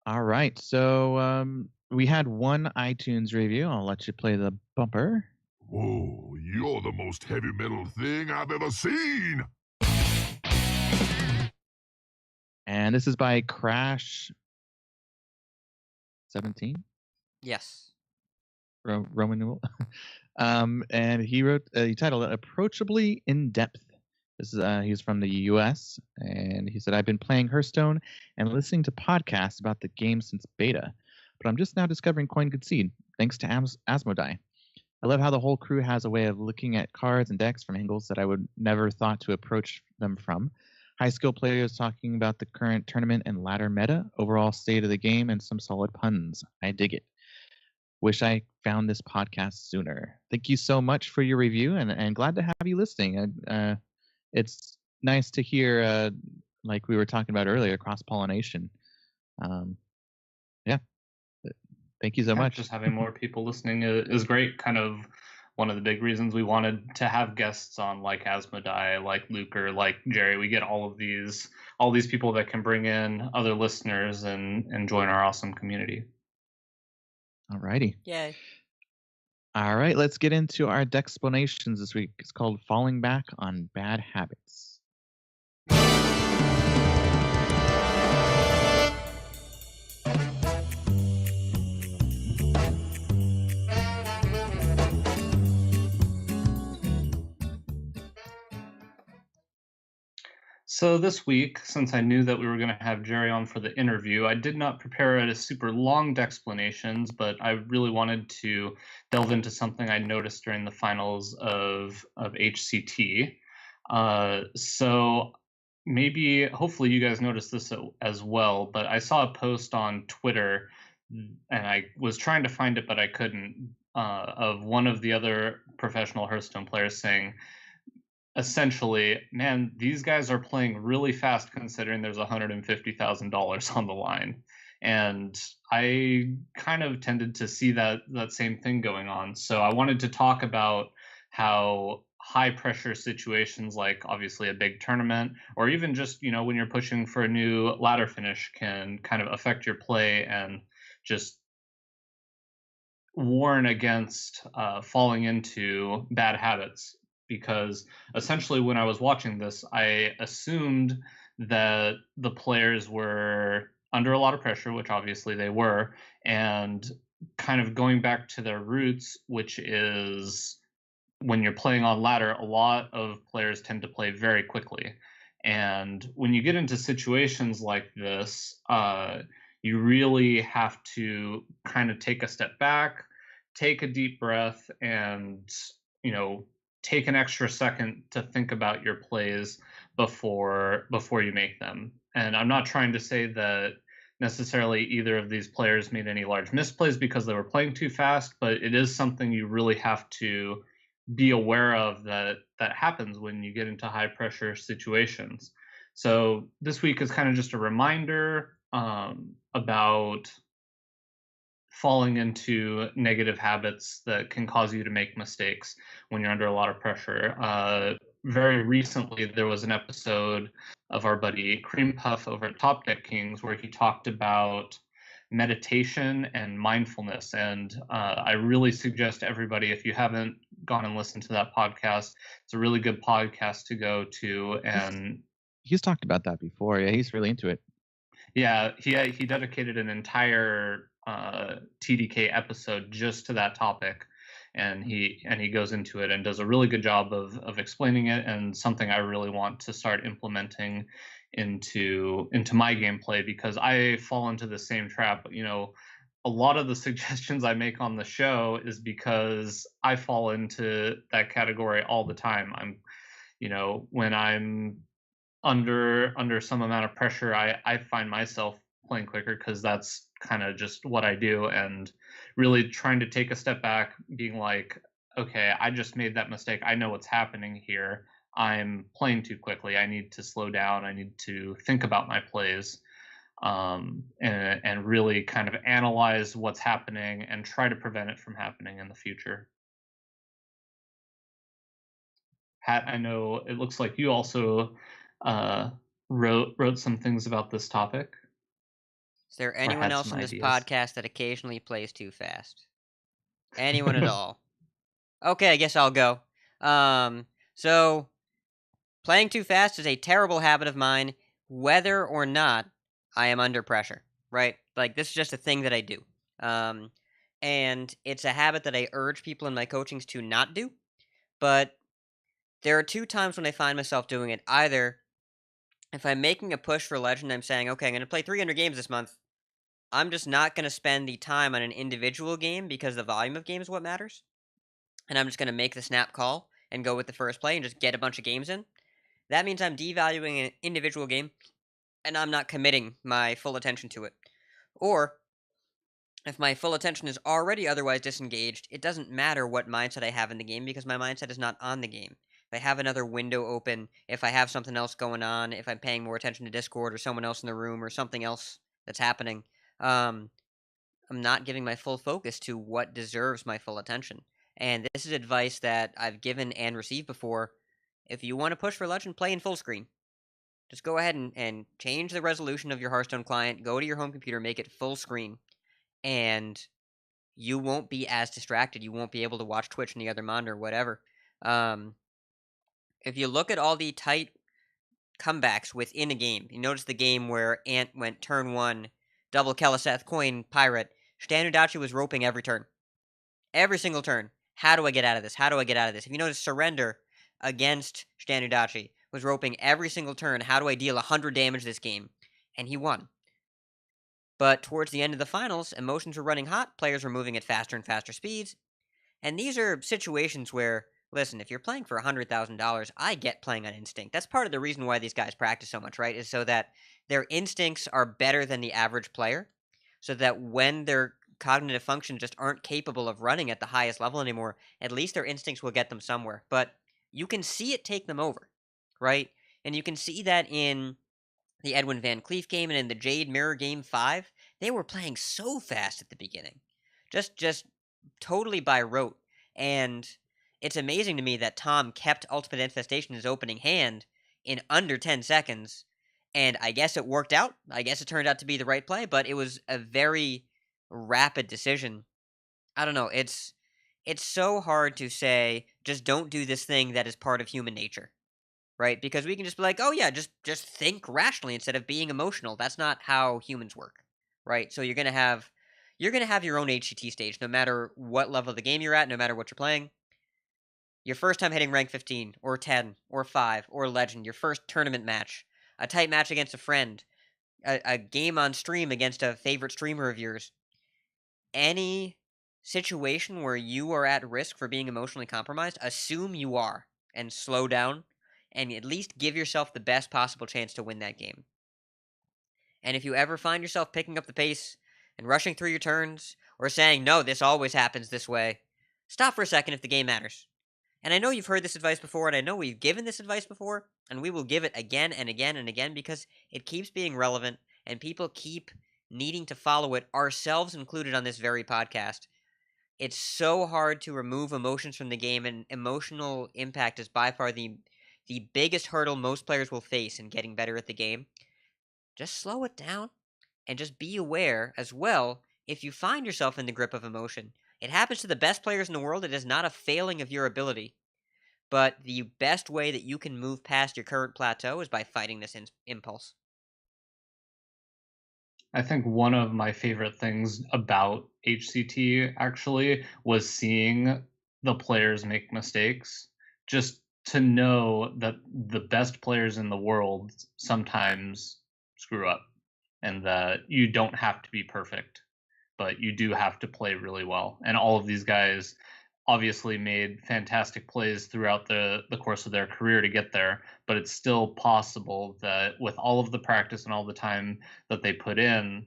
F: All right. So we had one iTunes review. I'll let you play the bumper.
E: Whoa, you're the most heavy metal thing I've ever seen!
F: And this is by Crash 17?
G: Yes.
F: Roman numeral. And he wrote, he titled it Approachably In Depth. This is he's from the US, and he said, I've been playing Hearthstone and listening to podcasts about the game since beta, but I'm just now discovering Concede, thanks to Asmodee. I love how the whole crew has a way of looking at cards and decks from angles that I would never thought to approach them from. High skill players talking about the current tournament and ladder meta, overall state of the game, and some solid puns. I dig it. Wish I found this podcast sooner. Thank you so much for your review, and glad to have you listening. It's nice to hear, like we were talking about earlier, cross-pollination. Yeah. Thank you so much.
H: Just having more people listening is great. Kind of one of the big reasons we wanted to have guests on, like Asmodee, like Luker, like Jerry. We get all these people that can bring in other listeners and join our awesome community.
F: All righty.
G: Yay.
F: All right, let's get into our deck explanations this week. It's called Falling Back on Bad Habits.
H: So this week, since I knew that we were going to have Jerry on for the interview, I did not prepare a super long explanations, but I really wanted to delve into something I noticed during the finals of HCT. So maybe, hopefully, you guys noticed this as well. But I saw a post on Twitter, and I was trying to find it, but I couldn't. Of one of the other professional Hearthstone players saying, essentially, man, these guys are playing really fast considering there's $150,000 on the line. And I kind of tended to see that same thing going on. So I wanted to talk about how high pressure situations, like obviously a big tournament, or even just, when you're pushing for a new ladder finish, can kind of affect your play and just warn against falling into bad habits. Because essentially, when I was watching this, I assumed that the players were under a lot of pressure, which obviously they were, and kind of going back to their roots, which is when you're playing on ladder, a lot of players tend to play very quickly. And when you get into situations like this, you really have to kind of take a step back, take a deep breath, and, take an extra second to think about your plays before you make them. And I'm not trying to say that necessarily either of these players made any large misplays because they were playing too fast, but it is something you really have to be aware of, that happens when you get into high pressure situations. So this week is kind of just a reminder about falling into negative habits that can cause you to make mistakes when you're under a lot of pressure. Very recently, there was an episode of our buddy Cream Puff over at Top Deck Kings where he talked about meditation and mindfulness. And I really suggest everybody, if you haven't gone and listened to that podcast, it's a really good podcast to go to. And
F: He's talked about that before. Yeah, he's really into it.
H: yeah, he dedicated an entire TDK episode just to that topic, and he goes into it and does a really good job of explaining it, and something I really want to start implementing into my gameplay, because I fall into the same trap. A lot of the suggestions I make on the show is because I fall into that category all the time. When I'm under some amount of pressure, I find myself playing quicker because that's kind of just what I do, and really trying to take a step back, being like, okay, I just made that mistake. I know what's happening here. I'm playing too quickly. I need to slow down. I need to think about my plays, and really kind of analyze what's happening and try to prevent it from happening in the future. Pat, I know it looks like you also wrote some things about this topic.
G: Is there anyone
H: had
G: else
H: some
G: on this
H: ideas.
G: podcast that occasionally plays too fast? Anyone at all? Okay, I guess I'll go. So playing too fast is a terrible habit of mine, whether or not I am under pressure, right? Like, this is just a thing that I do. And it's a habit that I urge people in my coachings to not do. But there are two times when I find myself doing it. Either if I'm making a push for Legend, I'm saying, okay, I'm going to play 300 games this month. I'm just not going to spend the time on an individual game because the volume of games is what matters. And I'm just going to make the snap call and go with the first play and just get a bunch of games in. That means I'm devaluing an individual game, and I'm not committing my full attention to it. Or, if my full attention is already otherwise disengaged, it doesn't matter what mindset I have in the game because my mindset is not on the game. If I have another window open, if I have something else going on, if I'm paying more attention to Discord or someone else in the room or something else that's happening, I'm not giving my full focus to what deserves my full attention. And this is advice that I've given and received before. If you want to push for Legend, play in full screen. Just go ahead and change the resolution of your Hearthstone client, go to your home computer, make it full screen, and you won't be as distracted. You won't be able to watch Twitch on the other monitor or whatever. If you look at all the tight comebacks within a game, you notice the game where Ant went turn 1, double Keliseth, coin, pirate. Standardachi was roping every turn. Every single turn. How do I get out of this? How do I get out of this? If you notice, Surrender against Standardachi was roping every single turn. How do I deal 100 damage this game? And he won. But towards the end of the finals, emotions were running hot, players were moving at faster and faster speeds, and these are situations where listen, if you're playing for $100,000, I get playing on instinct. That's part of the reason why these guys practice so much, right? Is so that their instincts are better than the average player, so that when their cognitive functions just aren't capable of running at the highest level anymore, at least their instincts will get them somewhere. But you can see it take them over, right? And you can see that in the Edwin Van Cleef game and in the Jade Mirror game 5. They were playing so fast at the beginning. Just totally by rote. And it's amazing to me that Tom kept Ultimate Infestation in his opening hand in under 10 seconds. And I guess it worked out. I guess it turned out to be the right play, but it was a very rapid decision. I don't know. It's so hard to say just don't do this thing that is part of human nature, right? Because we can just be like, "Oh yeah, just think rationally instead of being emotional." That's not how humans work, right? So you're going to have your own HCT stage no matter what level of the game you're at, no matter what you're playing. Your first time hitting rank 15 or 10 or 5 or legend, your first tournament match, a tight match against a friend, a game on stream against a favorite streamer of yours. Any situation where you are at risk for being emotionally compromised, assume you are and slow down and at least give yourself the best possible chance to win that game. And if you ever find yourself picking up the pace and rushing through your turns or saying, no, this always happens this way, stop for a second if the game matters. And I know you've heard this advice before, and I know we've given this advice before, and we will give it again and again and again because it keeps being relevant and people keep needing to follow it, ourselves included on this very podcast. It's so hard to remove emotions from the game, and emotional impact is by far the biggest hurdle most players will face in getting better at the game. Just slow it down and just be aware as well if you find yourself in the grip of emotion. It happens to the best players in the world. It is not a failing of your ability. But the best way that you can move past your current plateau is by fighting this impulse.
H: I think one of my favorite things about HCT actually was seeing the players make mistakes. Just to know that the best players in the world sometimes screw up and that you don't have to be perfect, but you do have to play really well. And all of these guys obviously made fantastic plays throughout the course of their career to get there, but it's still possible that with all of the practice and all the time that they put in,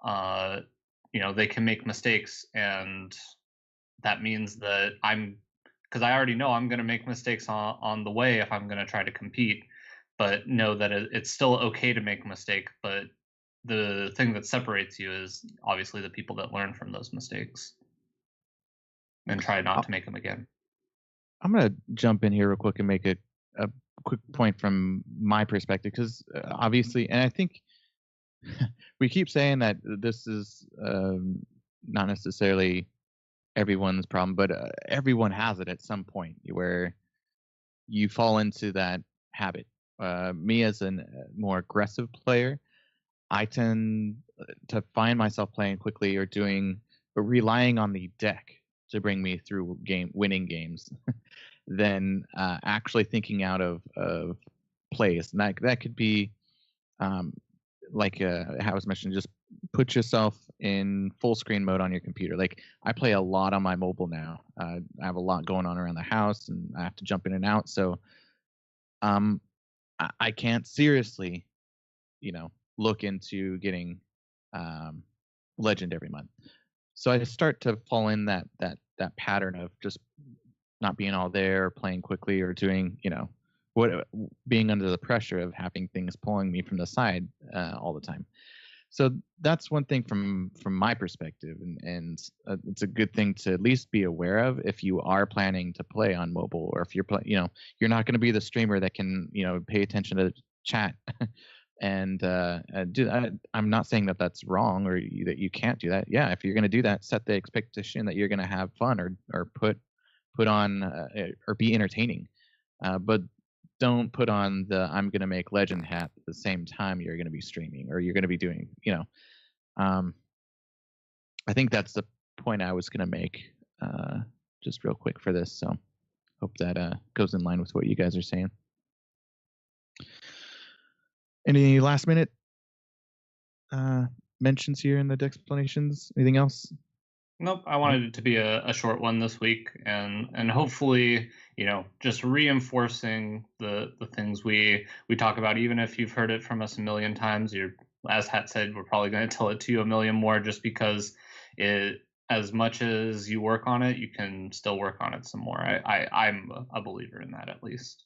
H: they can make mistakes. And that means that because I already know I'm going to make mistakes on the way if I'm going to try to compete, but know that it's still okay to make a mistake. But the thing that separates you is obviously the people that learn from those mistakes and try not to make them again.
F: I'm going to jump in here real quick and make a quick point from my perspective, because obviously, and I think we keep saying that this is not necessarily everyone's problem, but everyone has it at some point where you fall into that habit. Me as a more aggressive player, I tend to find myself playing quickly or relying on the deck to bring me through winning games than actually thinking out of plays. And that could be like how I was mentioning, just put yourself in full screen mode on your computer. Like I play a lot on my mobile now. I have a lot going on around the house and I have to jump in and out. So I can't seriously, look into getting legend every month. So I start to fall in that pattern of just not being all there, or playing quickly, or doing, being under the pressure of having things pulling me from the side all the time. So that's one thing from my perspective, and it's a good thing to at least be aware of if you are planning to play on mobile, or if you're you're not going to be the streamer that can pay attention to chat and do that. I'm not saying that that's wrong or that you can't do that. Yeah, if you're going to do that, set the expectation that you're going to have fun or put on or be entertaining, but don't put on the I'm going to make legend hat at the same time you're going to be streaming or you're going to be doing, I think that's the point I was going to make just real quick for this. So hope that goes in line with what you guys are saying. Any last minute mentions here in the explanations? Anything else?
H: Nope, I wanted it to be a short one this week, and hopefully, just reinforcing the things we talk about. Even if you've heard it from us a million times, as Hat said, we're probably going to tell it to you a million more, just because it, as much as you work on it, you can still work on it some more. I'm a believer in that, at least.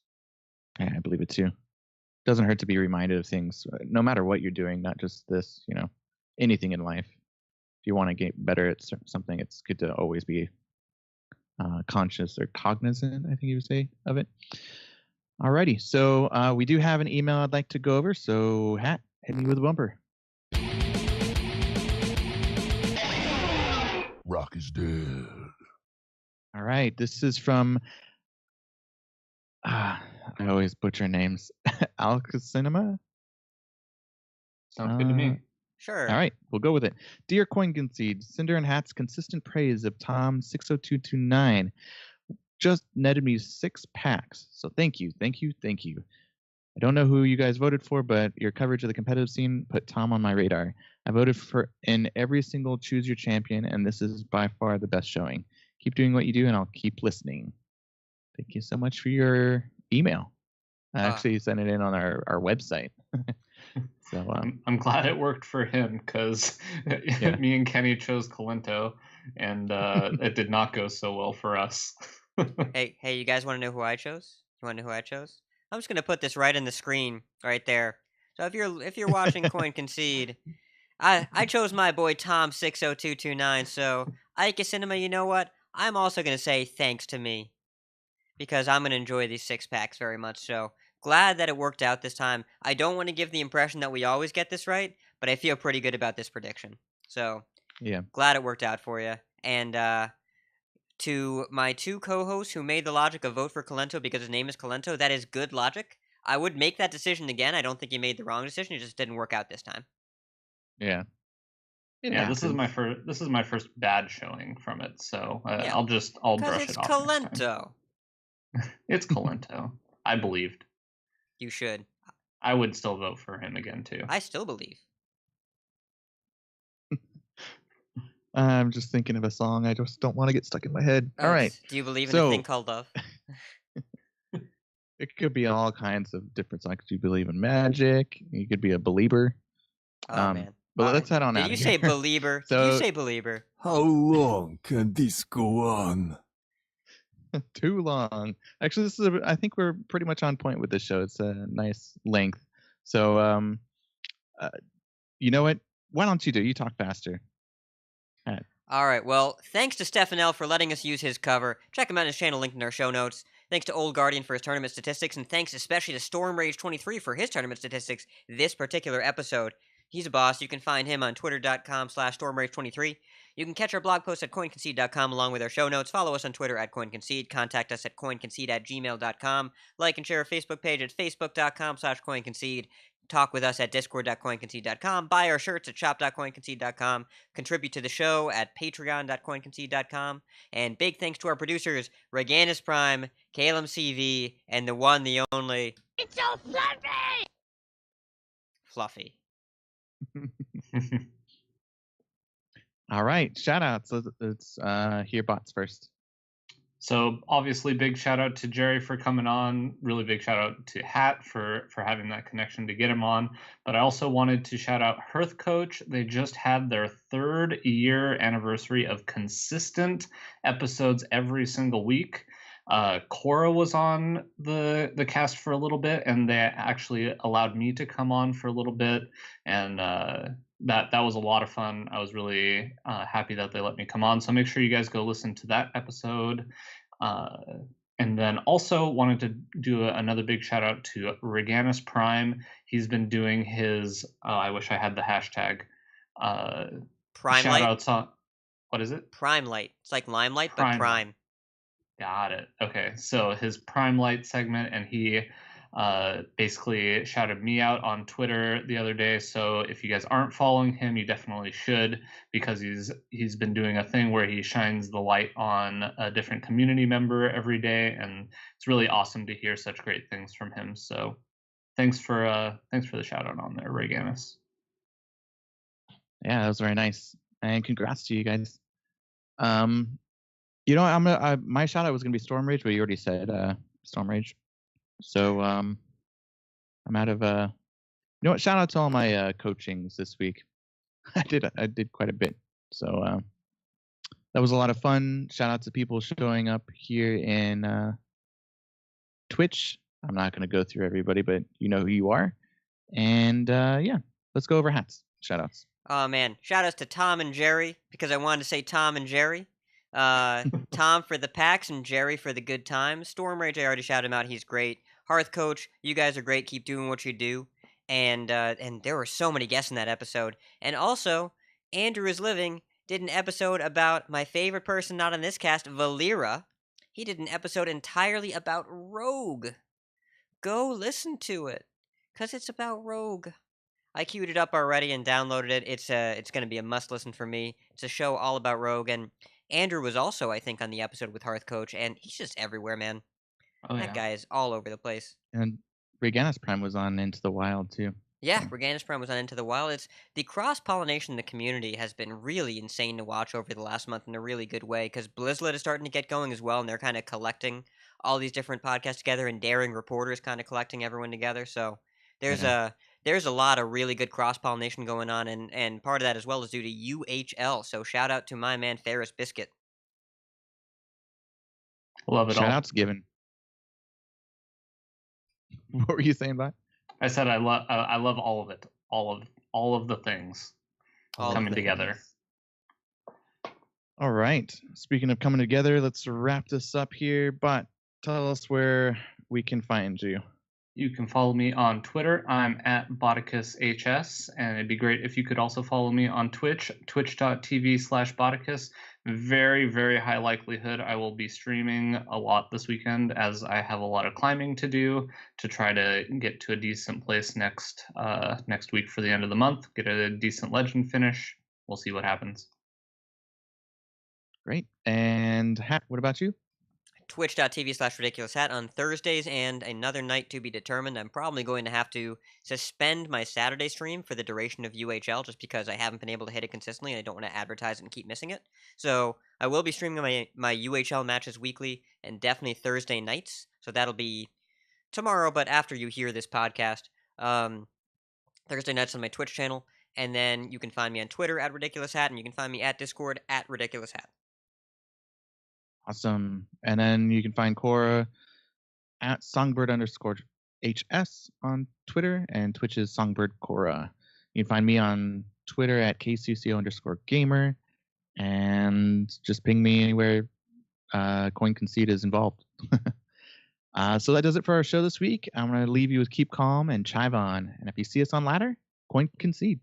F: Yeah, I believe it too. Doesn't hurt to be reminded of things, no matter what you're doing, not just this, anything in life. If you want to get better at something, it's good to always be conscious or cognizant, I think you would say, of it. Alrighty, so we do have an email I'd like to go over. So, Hat, hit me with a bumper.
E: Rock is dead.
F: All right, this is from. I always butcher names. Cinema.
H: Sounds good to me.
G: Sure.
F: All right, we'll go with it. Dear Coin Concede, Cinder and Hat's consistent praise of Tom 60229 just netted me 6 packs. So thank you. I don't know who you guys voted for, but your coverage of the competitive scene put Tom on my radar. I voted for in every single Choose Your Champion, and this is by far the best showing. Keep doing what you do, and I'll keep listening. Thank you so much for your email. I actually sent it in on our website. So
H: I'm glad it worked for him, because me and Kenny chose Colento, and it did not go so well for us.
G: Hey, you guys want to know who I chose? You want to know who I chose? I'm just gonna put this right in the screen, right there. So if you're watching Coin Concede, I chose my boy Tom 60229. So Ike Cinema, you know what? I'm also gonna say thanks to me, because I'm gonna enjoy these 6 packs very much. So glad that it worked out this time. I don't want to give the impression that we always get this right, but I feel pretty good about this prediction. So
F: yeah,
G: glad it worked out for you. And to my 2 co-hosts who made the logic of vote for Colento because his name is Colento, that is good logic. I would make that decision again. I don't think you made the wrong decision. It just didn't work out this time.
F: yeah.
H: This is my first bad showing from it, so
G: Yeah,
H: I'll brush it off.
G: Because it's Colento.
H: It's Colento. I believed.
G: You should.
H: I would still vote for him again too.
G: I still believe.
F: I'm just thinking of a song. I just don't want to get stuck in my head. All right.
G: Do you believe in a thing called love?
F: It could be all kinds of different songs. You believe in magic. You could be a believer.
G: Oh, man.
F: But let's head on out.
G: Did you say believer?
F: So,
G: Did you say believer?
J: How long can this go on?
F: Too long. Actually, I think we're pretty much on point with this show. It's a nice length. So, you know what? Why don't you talk faster?
G: All right, well, thanks to Stefanel for letting us use his cover. Check him out on his channel linked in our show notes. Thanks to Old Guardian for his tournament statistics, and thanks especially to StormRage23 for his tournament statistics this particular episode. He's a boss. You can find him on twitter.com/StormRage23. You can catch our blog posts at coinconcede.com along with our show notes. Follow us on Twitter at coinconcede. Contact us at coinconcede@gmail.com. Like and share our Facebook page at facebook.com/coinconcede. Talk with us at discord.coinconcede.com. Buy our shirts at shop.coinconcede.com. Contribute to the show at patreon.coinconcede.com. And big thanks to our producers, Reganus Prime, Calum CV, and the one, the only...
C: It's so fluffy!
G: Fluffy.
F: All right. Shout outs. Let's hear bots first.
H: So obviously, big shout out to Jerry for coming on. Really big shout out to Hat for having that connection to get him on. But I also wanted to shout out Hearth Coach. They just had their 3rd year anniversary of consistent episodes every single week. Cora was on the cast for a little bit, and they actually allowed me to come on for a little bit, and that was a lot of fun. I was really happy that they let me come on. So make sure you guys go listen to that episode. And then also wanted to do another big shout out to Reganus Prime. He's been doing his, I wish I had the hashtag.
G: Prime
H: shout
G: Light?
H: outs on, what is it?
G: Prime Light. It's like Limelight, but Prime.
H: Got it. Okay. So his Prime Light segment, and he basically shouted me out on Twitter the other day. So if you guys aren't following him, you definitely should, because he's been doing a thing where he shines the light on a different community member every day, and it's really awesome to hear such great things from him. So thanks for the shout out on there, Reganus.
F: Yeah, that was very nice, and congrats to you guys. You know, my shout out was gonna be Storm Rage, but you already said Storm Rage. So I'm out of you know what? Shout out to all my coachings this week. I did quite a bit. So that was a lot of fun. Shout out to people showing up here in Twitch. I'm not gonna go through everybody, but you know who you are. And yeah, let's go over hats. Shout outs.
G: Oh man, shout outs to Tom and Jerry, because I wanted to say Tom and Jerry. Tom for the packs and Jerry for the good times. Storm Rage, I already shouted him out. He's great. Hearth Coach, you guys are great. Keep doing what you do. And there were so many guests in that episode. And also, Andrew is Living did an episode about my favorite person not on this cast, Valera. He did an episode entirely about Rogue. Go listen to it, because it's about Rogue. I queued it up already and downloaded it. It's going to be a must listen for me. It's a show all about Rogue, and Andrew was also, I think, on the episode with Hearth Coach, and he's just everywhere, man.
H: Oh,
G: that guy is all over the place.
F: And Reganis Prime was on Into the Wild too.
G: Yeah, Reganis Prime was on Into the Wild. It's the cross-pollination in the community has been really insane to watch over the last month in a really good way, because Blizzlet is starting to get going as well, and they're kind of collecting all these different podcasts together, and Daring Reporter is kind of collecting everyone together, so there's a lot of really good cross-pollination going on, and part of that as well is due to UHL, so shout out to my man Ferris Biscuit.
H: Love it all.
F: Shout outs given. What were you saying, Bud?
H: I said I love all of it. All of the things coming together.
F: All right. Speaking of coming together, let's wrap this up here. But tell us where we can find you.
H: You can follow me on Twitter. I'm at BoticusHS, and it'd be great if you could also follow me on Twitch, twitch.tv/Boticus. Very, very high likelihood I will be streaming a lot this weekend, as I have a lot of climbing to do to try to get to a decent place next week for the end of the month, get a decent legend finish. We'll see what happens.
F: Great. And Hat, what about you?
G: Twitch.tv/ridiculoushat on Thursdays and another night to be determined. I'm probably going to have to suspend my Saturday stream for the duration of UHL just because I haven't been able to hit it consistently and I don't want to advertise it and keep missing it. So I will be streaming my UHL matches weekly and definitely Thursday nights. So that'll be tomorrow, but after you hear this podcast. Thursday nights on my Twitch channel. And then you can find me on Twitter at RidiculousHat, and you can find me at Discord at RidiculousHat.
F: Awesome. And then you can find Cora at songbird_HS on Twitter, and Twitch is songbird_Cora. You can find me on Twitter at KCCO_gamer, and just ping me anywhere Concede is involved. So that does it for our show this week. I'm going to leave you with Keep Calm and Chive On. And if you see us on ladder, Concede.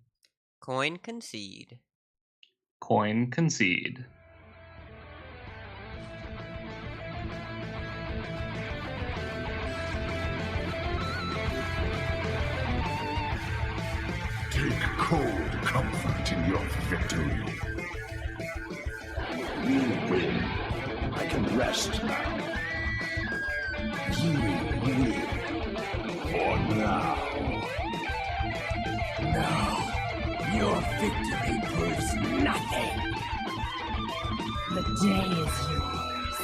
G: Concede.
H: Concede.
E: Take cold comfort in your victory.
J: You win. I can rest now. You win. For now. Now, your victory proves nothing.
C: The day is yours.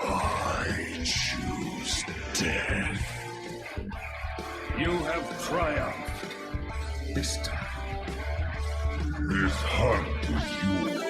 E: I choose death. You have triumphed. This time, this hunt is yours.